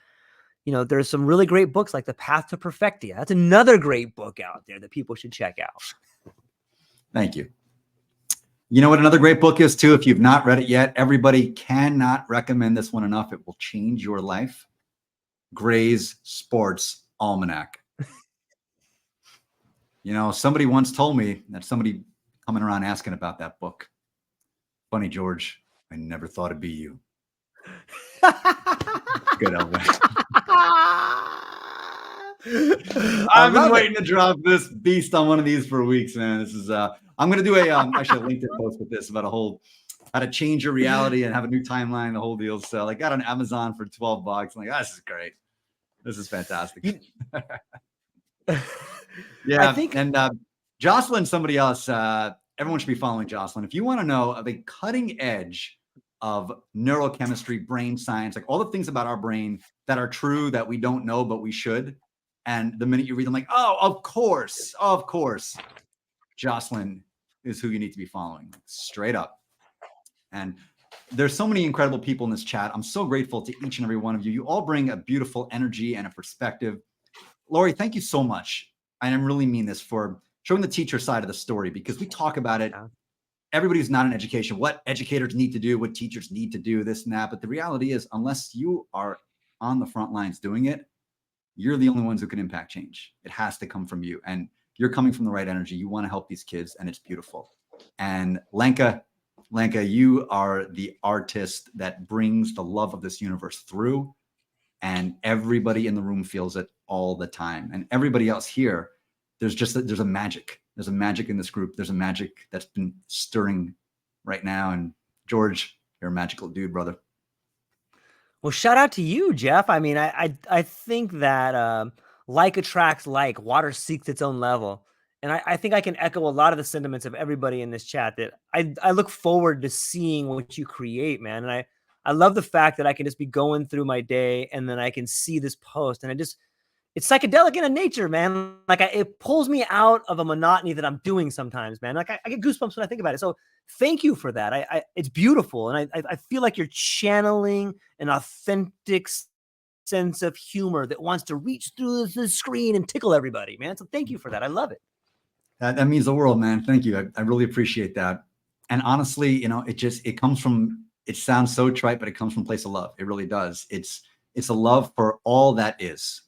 Speaker 2: there's some really great books like The Path to Perfectia. That's another great book out there that people should check out.
Speaker 1: Thank you. You know what another great book is too? If you've not read it yet, everybody cannot recommend this one enough. It will change your life. Gray's Sports Almanac. Somebody once told me that somebody coming around asking about that book. Funny, George, I never thought it'd be you. Good, Elvin. I've been waiting to drop this beast on one of these for weeks, man. This is I'm gonna do actually a LinkedIn post with this about how to change your reality and have a new timeline, the whole deal. So I got on Amazon for $12. I'm like, this is great. This is fantastic. Yeah, I think, and Jocelyn, somebody else, everyone should be following Jocelyn. If you want to know the cutting edge of neurochemistry, brain science, like all the things about our brain that are true that we don't know, but we should. And the minute you read them, like, oh, of course, Jocelyn is who you need to be following, straight up. And there's so many incredible people in this chat. I'm so grateful to each and every one of you. You all bring a beautiful energy and a perspective. Lori, thank you so much. And I really mean this, for showing the teacher side of the story, because we talk about it. Everybody who's not in education, what educators need to do, what teachers need to do, this and that. But the reality is, unless you are on the front lines doing it, you're the only ones who can impact change. It has to come from you. And you're coming from the right energy. You want to help these kids, and it's beautiful. And Lenka, you are the artist that brings the love of this universe through. And everybody in the room feels it all the time. And everybody else here, there's a magic. There's a magic in this group. There's a magic that's been stirring right now. And George, you're a magical dude, brother.
Speaker 2: Well, shout out to you, Geoff. I mean, I think that like attracts like, water seeks its own level. And I think I can echo a lot of the sentiments of everybody in this chat, that I look forward to seeing what you create, man. And I love the fact that I can just be going through my day and then I can see this post, and it's psychedelic in nature, man. Like it pulls me out of a monotony that I'm doing sometimes, man. Like I get goosebumps when I think about it. So thank you for that. It's beautiful. And I feel like you're channeling an authentic sense of humor that wants to reach through the screen and tickle everybody, man. So thank you for that. I love it.
Speaker 1: That means the world, man. Thank you. I really appreciate that. And honestly, it comes from, it sounds so trite, but it comes from a place of love. It really does. It's a love for all that is.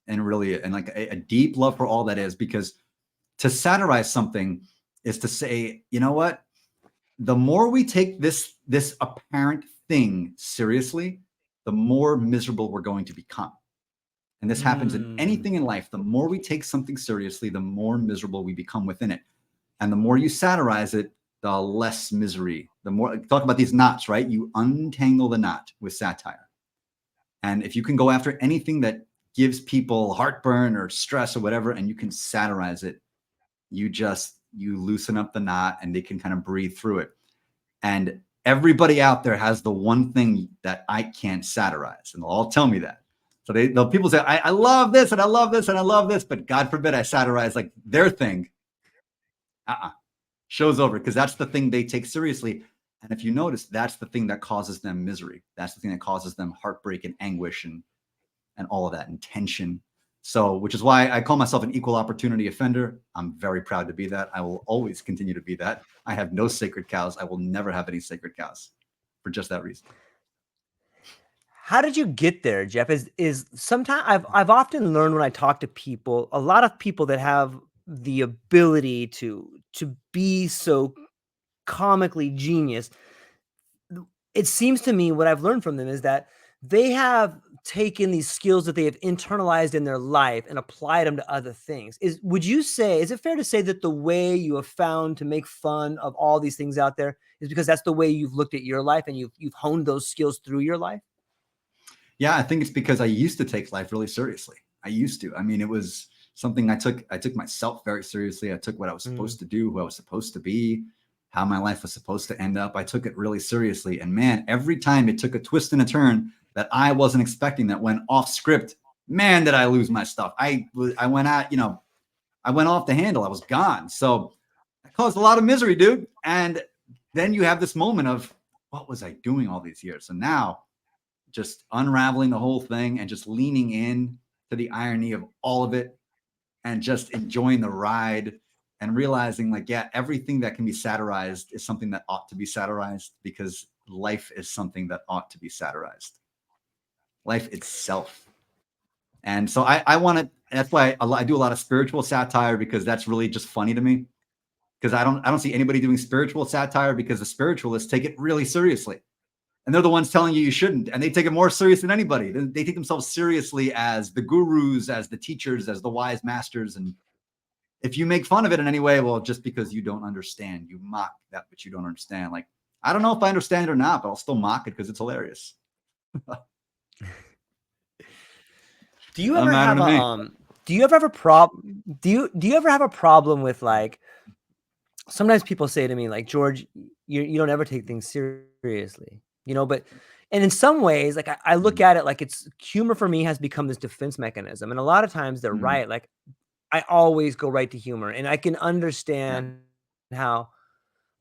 Speaker 1: And really, and like a deep love for all that is, because to satirize something is to say, you know what? The more we take this apparent thing seriously, the more miserable we're going to become. And this happens in anything in life. The more we take something seriously, the more miserable we become within it. And the more you satirize it, the less misery. The more, talk about these knots, right? You untangle the knot with satire. And if you can go after anything that gives people heartburn or stress or whatever, and you can satirize it, you just you loosen up the knot and they can kind of breathe through it. And everybody out there has the one thing that I can't satirize, and they'll all tell me that. So they'll people say, I love this and I love this and I love this, but God forbid I satirize like their thing. Show's over, because that's the thing they take seriously. And if you notice, that's the thing that causes them misery. That's the thing that causes them heartbreak and anguish and all of that, and tension. So, which is why I call myself an equal opportunity offender. I'm very proud to be that. I will always continue to be that. I have no sacred cows. I will never have any sacred cows for just that reason.
Speaker 2: How did you get there, Geoff? Is sometimes I've often learned when I talk to people, a lot of people that have the ability to be so comically genius, it seems to me what I've learned from them is that they have taken these skills that they have internalized in their life and applied them to other things. Is it fair to say that the way you have found to make fun of all these things out there is because that's the way you've looked at your life and you've honed those skills through your life?
Speaker 1: Yeah, I think it's because I used to take life really seriously. I used to. I mean, it was something I took myself very seriously. I took what I was supposed to do, who I was supposed to be, how my life was supposed to end up. I took it really seriously. And man, every time it took a twist and a turn that I wasn't expecting, that went off script, man, did I lose my stuff. I went out, I went off the handle. I was gone. So that caused a lot of misery, dude. And then you have this moment of, what was I doing all these years? So now, just unraveling the whole thing and just leaning in to the irony of all of it and just enjoying the ride and realizing, like, yeah, everything that can be satirized is something that ought to be satirized, because life is something that ought to be satirized. Life itself. And so I want to, that's why I do a lot of spiritual satire, because that's really just funny to me. Because I don't see anybody doing spiritual satire, because the spiritualists take it really seriously. And they're the ones telling you shouldn't. And they take it more serious than anybody. They take themselves seriously as the gurus, as the teachers, as the wise masters. And if you make fun of it in any way, well, just because you don't understand, you mock that which you don't understand. Like, I don't know if I understand it or not, but I'll still mock it because it's hilarious.
Speaker 2: Do you ever have a do you ever have a problem? Do you ever have a problem with, like, sometimes people say to me, like, George, you don't ever take things seriously, but, and in some ways, like, I look at it like it's humor for me has become this defense mechanism. And a lot of times they're right. Like, I always go right to humor, and I can understand how,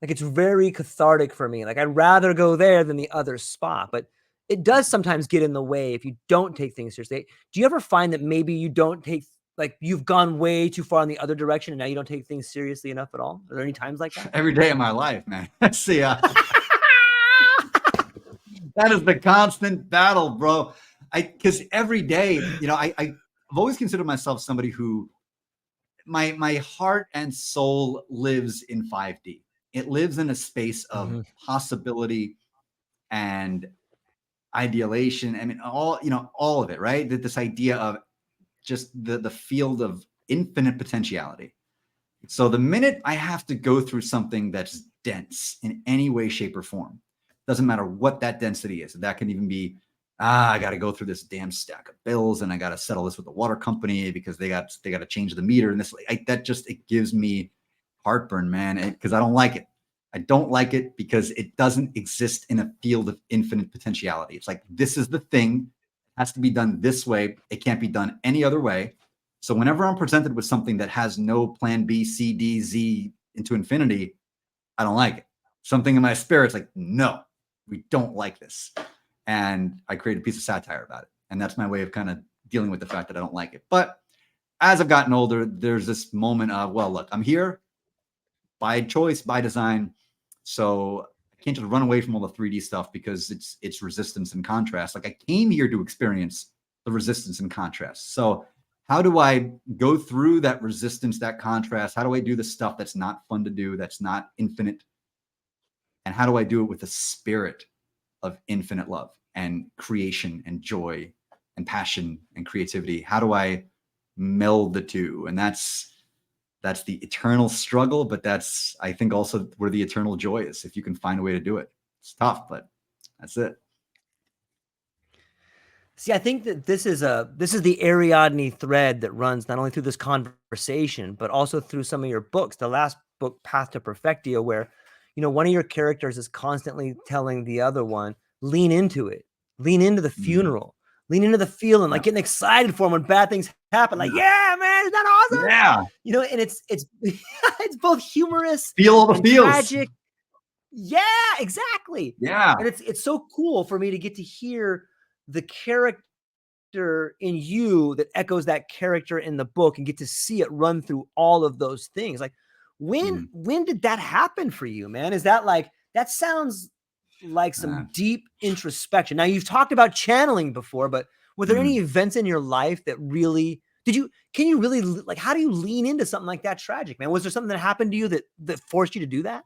Speaker 2: like, it's very cathartic for me. Like, I'd rather go there than the other spot, but it does sometimes get in the way if you don't take things seriously. Do you ever find that maybe you don't take, like, you've gone way too far in the other direction and now you don't take things seriously enough at all? Are there any times like that?
Speaker 1: Every day of my life, man. See, that is the constant battle, bro. Because every day, I've always considered myself somebody who, my heart and soul lives in 5D. It lives in a space of possibility and ideation. I mean, all of it, right? That this idea of just the field of infinite potentiality. So the minute I have to go through something that's dense in any way, shape, or form, doesn't matter what that density is. That can even be, I got to go through this damn stack of bills, and I got to settle this with the water company because they got to change the meter, and this, it gives me heartburn, man, because I don't like it. I don't like it because it doesn't exist in a field of infinite potentiality. It's like, this is the thing, it has to be done this way. It can't be done any other way. So whenever I'm presented with something that has no plan B, C, D, Z into infinity, I don't like it. Something in my spirit's like, no, we don't like this. And I create a piece of satire about it. And that's my way of kind of dealing with the fact that I don't like it. But as I've gotten older, there's this moment of, well, look, I'm here by choice, by design. So I can't just run away from all the 3D stuff because it's resistance and contrast. Like, I came here to experience the resistance and contrast. So how do I go through that resistance, that contrast? How do I do the stuff that's not fun to do, that's not infinite? And how do I do it with the spirit of infinite love and creation and joy and passion and creativity? How do I meld the two? And that's the eternal struggle, but that's, I think, also where the eternal joy is, if you can find a way to do it. It's tough, but that's it.
Speaker 2: See, I think that this is the Ariadne thread that runs not only through this conversation, but also through some of your books. The last book, Path to Perfectio, where, one of your characters is constantly telling the other one, lean into it, lean into the funeral, lean into the feeling, like getting excited for them when bad things happen. Like, yeah, man, is that awesome?
Speaker 1: Yeah.
Speaker 2: And it's it's both humorous
Speaker 1: Feel all the
Speaker 2: and
Speaker 1: feels.
Speaker 2: tragic. Yeah, exactly.
Speaker 1: Yeah.
Speaker 2: And it's so cool for me to get to hear the character in you that echoes that character in the book and get to see it run through all of those things. Like, when did that happen for you, man? Is that like, that sounds like some deep introspection. Now, you've talked about channeling before, but were there any events in your life that really can you really, like, how do you lean into something like that tragic, man? Was there something that happened to you that forced you to do that?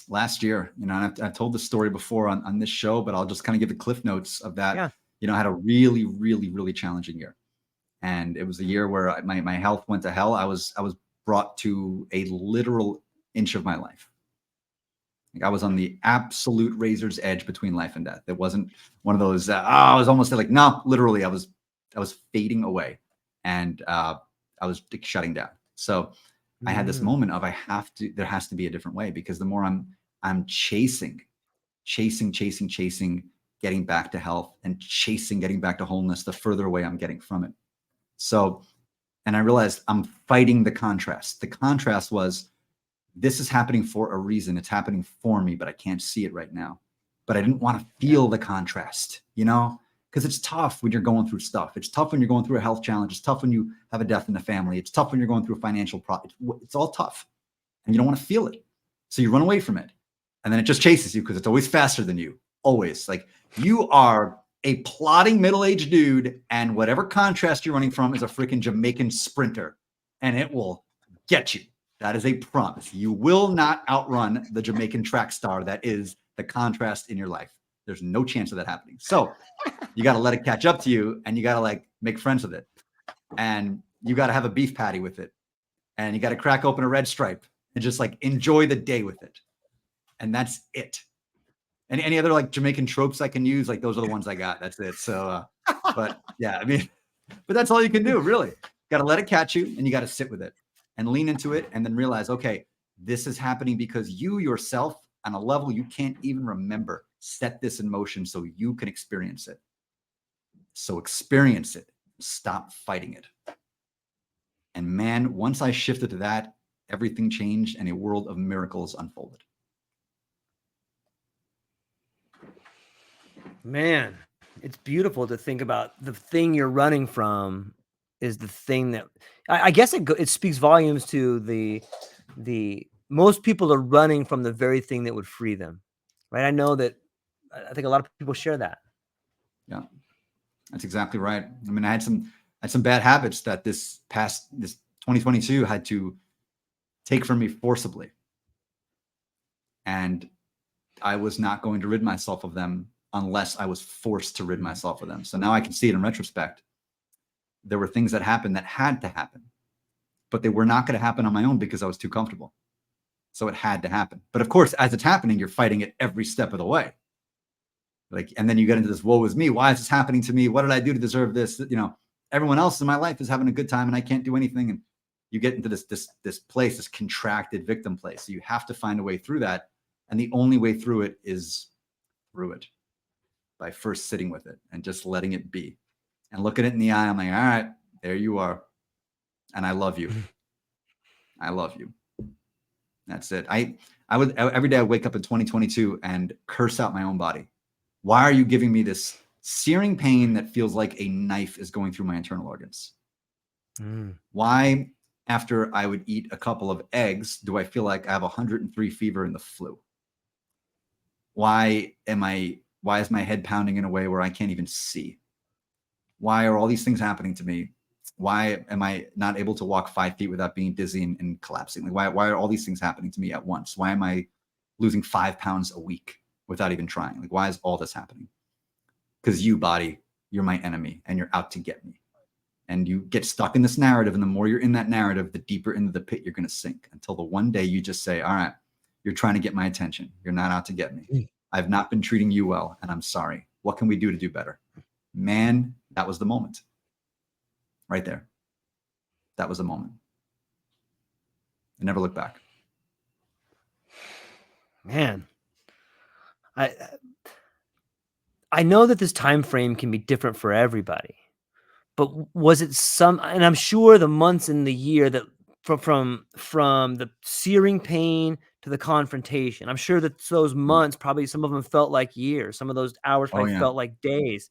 Speaker 1: Last year, and I've told the story before on this show, but I'll just kind of give the cliff notes of that.
Speaker 2: Yeah.
Speaker 1: I had a really, really, really challenging year. And it was a year where my health went to hell. I was brought to a literal inch of my life. Like, I was on the absolute razor's edge between life and death. It wasn't one of those, I was almost like, no, literally, I was fading away, and I was shutting down. So I had this moment of, there has to be a different way, because the more I'm chasing, getting back to health, and chasing getting back to wholeness, the further away I'm getting from it. So, and I realized I'm fighting the contrast. The contrast was, this is happening for a reason. It's happening for me, but I can't see it right now. But I didn't want to feel the contrast, because it's tough when you're going through stuff. It's tough when you're going through a health challenge. It's tough when you have a death in the family. It's tough when you're going through a financial problem. It's all tough, and you don't want to feel it. So you run away from it. And then it just chases you, because it's always faster than you. Always. Like, you are a plodding middle-aged dude, and whatever contrast you're running from is a freaking Jamaican sprinter, and it will get you. That is a promise. You will not outrun the Jamaican track star that is the contrast in your life. There's no chance of that happening. So you got to let it catch up to you, and you got to, like, make friends with it. And you got to have a beef patty with it. And you got to crack open a Red Stripe and just, like, enjoy the day with it. And that's it. And any other, like, Jamaican tropes I can use, like, those are the ones I got. That's it. So, but yeah, I mean, but that's all you can do, really. Got to let it catch you, and you got to sit with it and lean into it, and then realize, okay, this is happening because you yourself, on a level you can't even remember, set this in motion so you can experience it. So experience it. Stop fighting it. And man, once I shifted to that, everything changed, and a world of miracles unfolded.
Speaker 2: Man, it's beautiful to think about the thing you're running from is the thing that I guess it speaks volumes to the most people are running from the very thing that would free them, right? I know that I think a lot of people share that.
Speaker 1: Yeah, that's exactly right. I mean, I had some bad habits that this 2022 had to take from me forcibly, and I was not going to rid myself of them unless I was forced to rid myself of them. So now I can see it in retrospect. There were things that happened that had to happen, but they were not going to happen on my own because I was too comfortable. So it had to happen. But of course, as it's happening, you're fighting it every step of the way. Like, and then you get into this, woe is me. Why is this happening to me? What did I do to deserve this? Everyone else in my life is having a good time and I can't do anything. And you get into this place, this contracted victim place. So you have to find a way through that. And the only way through it is through it, by first sitting with it and just letting it be and looking it in the eye. I'm like, all right, there you are. And I love you. I love you. That's it. I would, every day I wake up in 2022 and curse out my own body. Why are you giving me this searing pain that feels like a knife is going through my internal organs? Why, after I would eat a couple of eggs, do I feel like I have 103 fever and the flu? Why is my head pounding in a way where I can't even see? Why are all these things happening to me? Why am I not able to walk 5 feet without being dizzy and collapsing? Like, why are all these things happening to me at once? Why am I losing 5 pounds a week without even trying? Like, why is all this happening? Because you, body, you're my enemy and you're out to get me. And you get stuck in this narrative. And the more you're in that narrative, the deeper into the pit you're going to sink, until the one day you just say, all right, you're trying to get my attention. You're not out to get me. I've not been treating you well, and I'm sorry. What can we do to do better? Man, that was the moment. Right there. That was the moment. I never looked back.
Speaker 2: Man, I I know that this time frame can be different for everybody, but was it some, and I'm sure the months in the year that from the searing pain to the confrontation, I'm sure that those months, probably some of them felt like years, some of those hours
Speaker 1: Oh
Speaker 2: probably
Speaker 1: yeah.
Speaker 2: felt like days.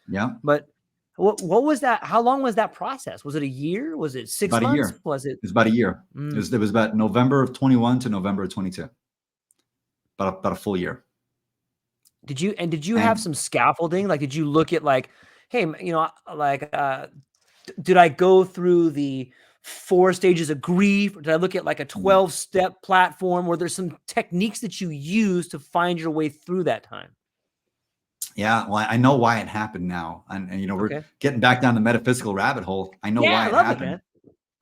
Speaker 1: Yeah.
Speaker 2: But what was that? How long was that process? Was it a year? Was it 6
Speaker 1: About a
Speaker 2: months?
Speaker 1: year.
Speaker 2: Was it
Speaker 1: It was about a year. It
Speaker 2: mm.
Speaker 1: was, it was about November of 21 to November of 22. About a full year.
Speaker 2: Did you have
Speaker 1: And
Speaker 2: some scaffolding? Like, did you look at like, hey, like, did I go through the 4 stages of grief? Or did I look at like a 12-step platform where there's some techniques that you use to find your way through that time?
Speaker 1: yeah, well, I know why it happened now. And we're
Speaker 2: Okay.
Speaker 1: getting back down the metaphysical rabbit hole. I know
Speaker 2: Yeah,
Speaker 1: why
Speaker 2: I
Speaker 1: it
Speaker 2: love it,
Speaker 1: happened.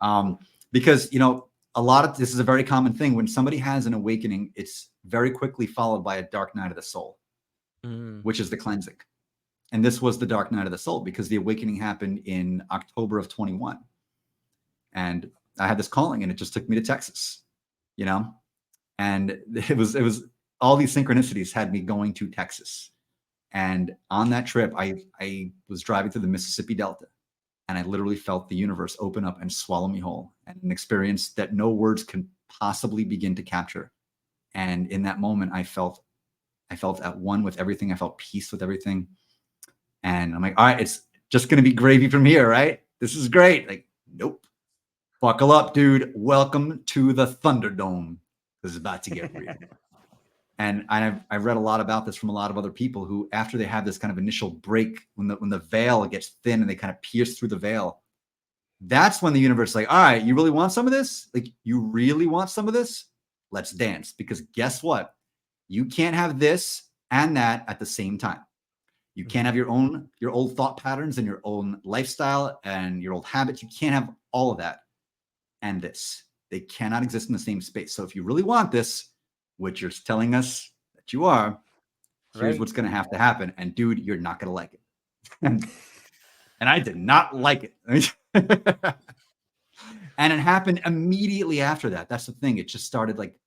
Speaker 2: man.
Speaker 1: Because, a lot of this is a very common thing. When somebody has an awakening, it's very quickly followed by a dark night of the soul,
Speaker 2: Mm,
Speaker 1: which is the cleansing. And this was the dark night of the soul because the awakening happened in October of 21. And I had this calling and it just took me to Texas, you know, and it was all these synchronicities had me going to Texas. And on that trip, I was driving through the Mississippi Delta and I literally felt the universe open up and swallow me whole, and an experience that no words can possibly begin to capture. And in that moment, I felt at one with everything. I felt peace with everything. And I'm like, all right, it's just going to be gravy from here, right? This is great. Like, nope. Buckle up, dude. Welcome to the Thunderdome. This is about to get real. And I've read a lot about this from a lot of other people who, after they have this kind of initial break, when the veil gets thin and they kind of pierce through the veil, that's when the universe is like, all right, you really want some of this? Like, you really want some of this? Let's dance. Because guess what? You can't have this and that at the same time. You can't have
Speaker 2: mhm.
Speaker 1: your old thought patterns and your own lifestyle and your old habits. You can't have all of that and this. They cannot exist in the same space. So if you really want this, which you're telling us that you are, here's
Speaker 2: Right.
Speaker 1: what's going to have to happen. And dude, you're not going to like it. And I did not like it. And it happened immediately after that. That's the thing. It just started like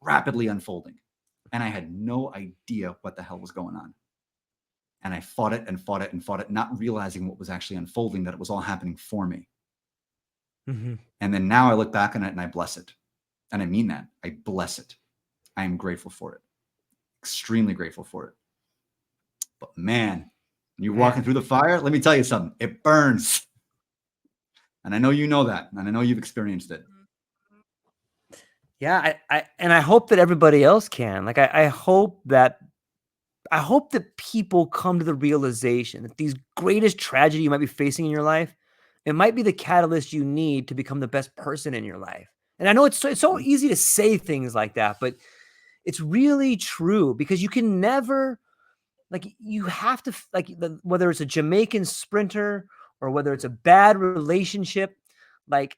Speaker 1: rapidly unfolding. And I had no idea what the hell was going on. And I fought it and fought it and fought it, not realizing what was actually unfolding, that it was all happening for me.
Speaker 2: Mhm.
Speaker 1: And then now I look back on it and I bless it. And I mean that. I bless it. I am grateful for it. Extremely grateful for it. But man, you're walking
Speaker 2: Man.
Speaker 1: through the fire. Let me tell you something. It burns. And I know you know that. And I know you've experienced it.
Speaker 2: Yeah, I hope that everybody else can. Like, I hope that people come to the realization that these greatest tragedy you might be facing in your life, it might be the catalyst you need to become the best person in your life. And I know it's so easy to say things like that, but it's really true because you can never, like, you have to whether it's a Jamaican sprinter or whether it's a bad relationship, like,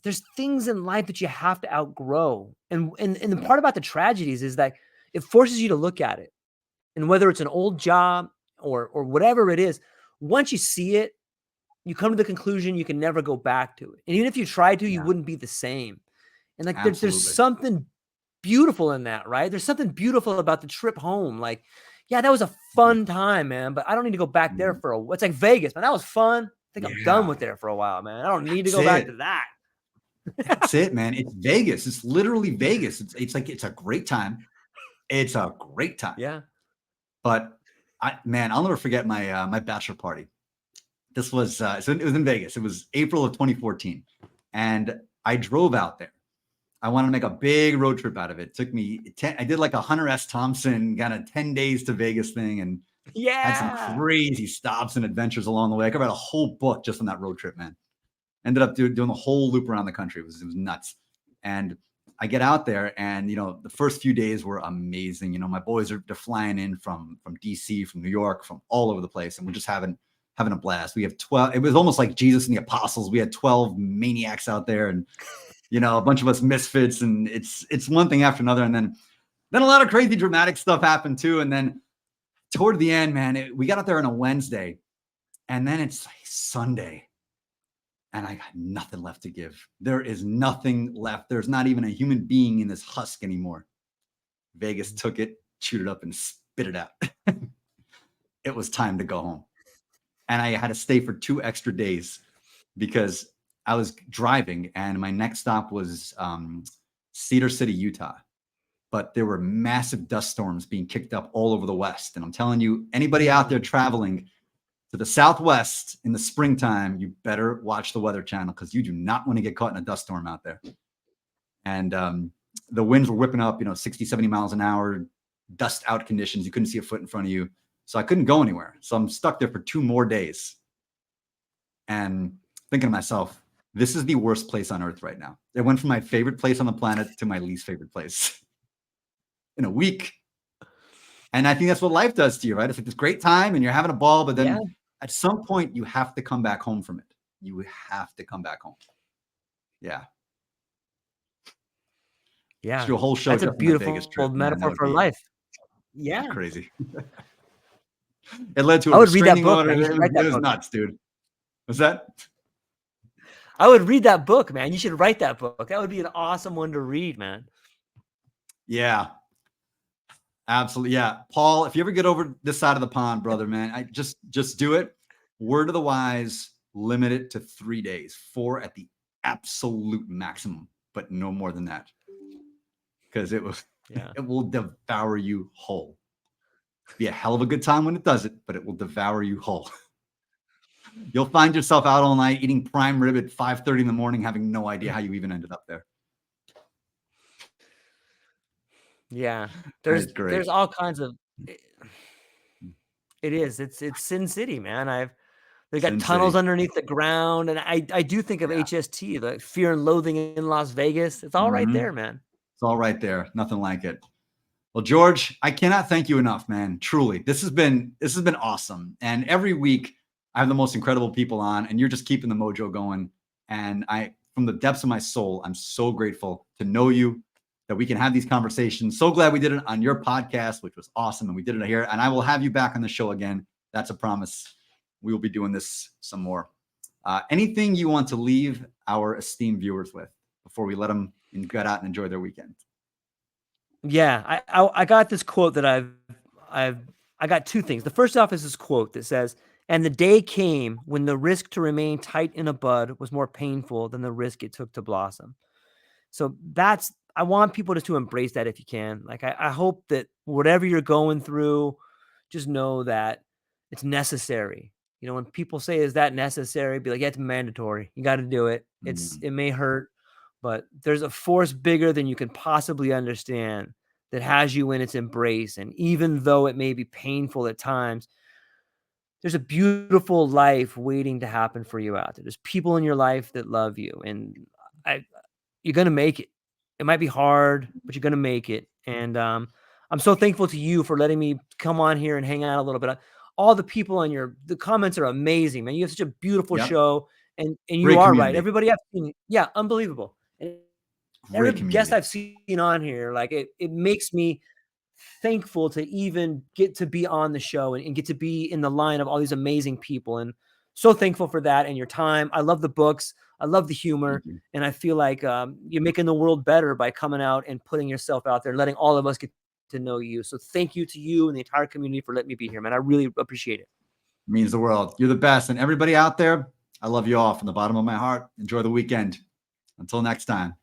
Speaker 2: there's things in life that you have to outgrow. And the part about the tragedies is that it forces you to look at it. And whether it's an old job or whatever it is, once you see it, you come to the conclusion you can never go back to it. And even if you tried to, you
Speaker 1: Yeah,
Speaker 2: wouldn't be the same. And like, there's
Speaker 1: absolutely.
Speaker 2: something beautiful in that, right? There's something beautiful about the trip home. Like, yeah, that was a fun time, man, but I don't need to go back there
Speaker 1: Mm.
Speaker 2: for it's like Vegas, man. That was fun. I think I'm done
Speaker 1: Yeah,
Speaker 2: with there for a while, man. I don't need to
Speaker 1: that's
Speaker 2: go back
Speaker 1: it.
Speaker 2: to that.
Speaker 1: That's it, man. It's Vegas. It's literally Vegas. It's like it's a great time. It's a great time.
Speaker 2: Yeah.
Speaker 1: But man, I'll never forget my bachelor party. This was so it was in Vegas. It was April of 2014, and I drove out there. I wanted to make a big road trip out of it. It took me 10. I did like a Hunter S. Thompson kind of 10 days to Vegas thing, and had some
Speaker 2: Yeah.
Speaker 1: crazy stops and adventures along the way. I could write a whole book just on that road trip, man. Ended up doing the whole loop around the country. It was nuts. And I get out there, and the first few days were amazing. My boys they're flying in from DC, from New York, from all over the place, and we're just having a blast. We have 12. It was almost like Jesus and the apostles. We had 12 maniacs out there, and a bunch of us misfits, and it's one thing after another. And then a lot of crazy dramatic stuff happened too. And then toward the end, man, we got up there on a Wednesday, and then it's like Sunday, and I got nothing left to give. There is nothing left. There's not even a human being in this husk anymore. Vegas took it, chewed it up, and spit it out. It was time to go home. And I had to stay for 2 extra days because I was driving and my next stop was Cedar City, Utah. But there were massive dust storms being kicked up all over the West. And I'm telling you, anybody out there traveling to the Southwest in the springtime, you better watch the Weather Channel because you do not want to get caught in a dust storm out there. And the winds were whipping up, 60, 70 miles an hour, dust out conditions. You couldn't see a foot in front of you. So I couldn't go anywhere. So I'm stuck there for 2 more days. And thinking to myself, this is the worst place on earth right now. It went from my favorite place on the planet to my least favorite place in a week. And I think that's what life does to you, right? It's like this great time and you're having a ball, but then at some point you have to come back home from it. You have to come back home. Yeah.
Speaker 2: Yeah.
Speaker 1: Let's do a whole show.
Speaker 2: That's a
Speaker 1: just on the
Speaker 2: beautiful
Speaker 1: Vegas trip, man.
Speaker 2: metaphor for life. Yeah.
Speaker 1: Crazy. It led to
Speaker 2: I
Speaker 1: a
Speaker 2: would read that
Speaker 1: restraining
Speaker 2: book,
Speaker 1: order.
Speaker 2: man. You should write that
Speaker 1: It was
Speaker 2: book.
Speaker 1: nuts, dude. Was that?
Speaker 2: I would read that book, man. You should write that book. That would be an awesome one to read, man.
Speaker 1: Yeah. Absolutely. Yeah. Paul, if you ever get over this side of the pond, brother, man, I just do it. Word of the wise, limit it to 3 days, 4 at the absolute maximum, but no more than that. Because it will devour you whole. Be a hell of a good time when it does it, but it will devour you whole. You'll find yourself out all night eating prime rib at 5:30 in the morning, having no idea how you even ended up there.
Speaker 2: Yeah. There's all kinds of it's Sin City, man. They got tunnels underneath the ground, and I do think of HST, the Fear and Loathing in Las Vegas. It's all right there, man.
Speaker 1: It's all right there. Nothing like it. Well, George, I cannot thank you enough, man. Truly, this has been awesome. And every week I have the most incredible people on, and you're just keeping the mojo going. And from the depths of my soul, I'm so grateful to know you, that we can have these conversations. So glad we did it on your podcast, which was awesome. And we did it here. And I will have you back on the show again. That's a promise. We will be doing this some more. Anything you want to leave our esteemed viewers with before we let them get out and enjoy their weekend?
Speaker 2: Yeah, I got this quote that I got 2 things. The first off is this quote that says, "And the day came when the risk to remain tight in a bud was more painful than the risk it took to blossom." So I want people to embrace that if you can. Like, I hope that whatever you're going through, just know that it's necessary. When people say, "Is that necessary?" Be like, "Yeah, it's mandatory. You got to do it. It may hurt, but there's a force bigger than you can possibly understand that has you in its embrace. And even though it may be painful at times, there's a beautiful life waiting to happen for you out there. There's people in your life that love you, and you're going to make it. It might be hard, but you're going to make it. And I'm so thankful to you for letting me come on here and hang out a little bit. All the people on the comments are amazing, man. You have such a beautiful show, and you
Speaker 1: Great
Speaker 2: are
Speaker 1: community.
Speaker 2: right. Everybody I've seen, unbelievable. And every guest I've seen on here, like it makes me thankful to even get to be on the show and get to be in the line of all these amazing people. And so thankful for that and your time. I love the books. I love the humor. And I feel like you're making the world better by coming out and putting yourself out there and letting all of us get to know you. So thank you to you and the entire community for letting me be here, man. I really appreciate it.
Speaker 1: It means the world. You're the best. And everybody out there, I love you all from the bottom of my heart. Enjoy the weekend. Until next time.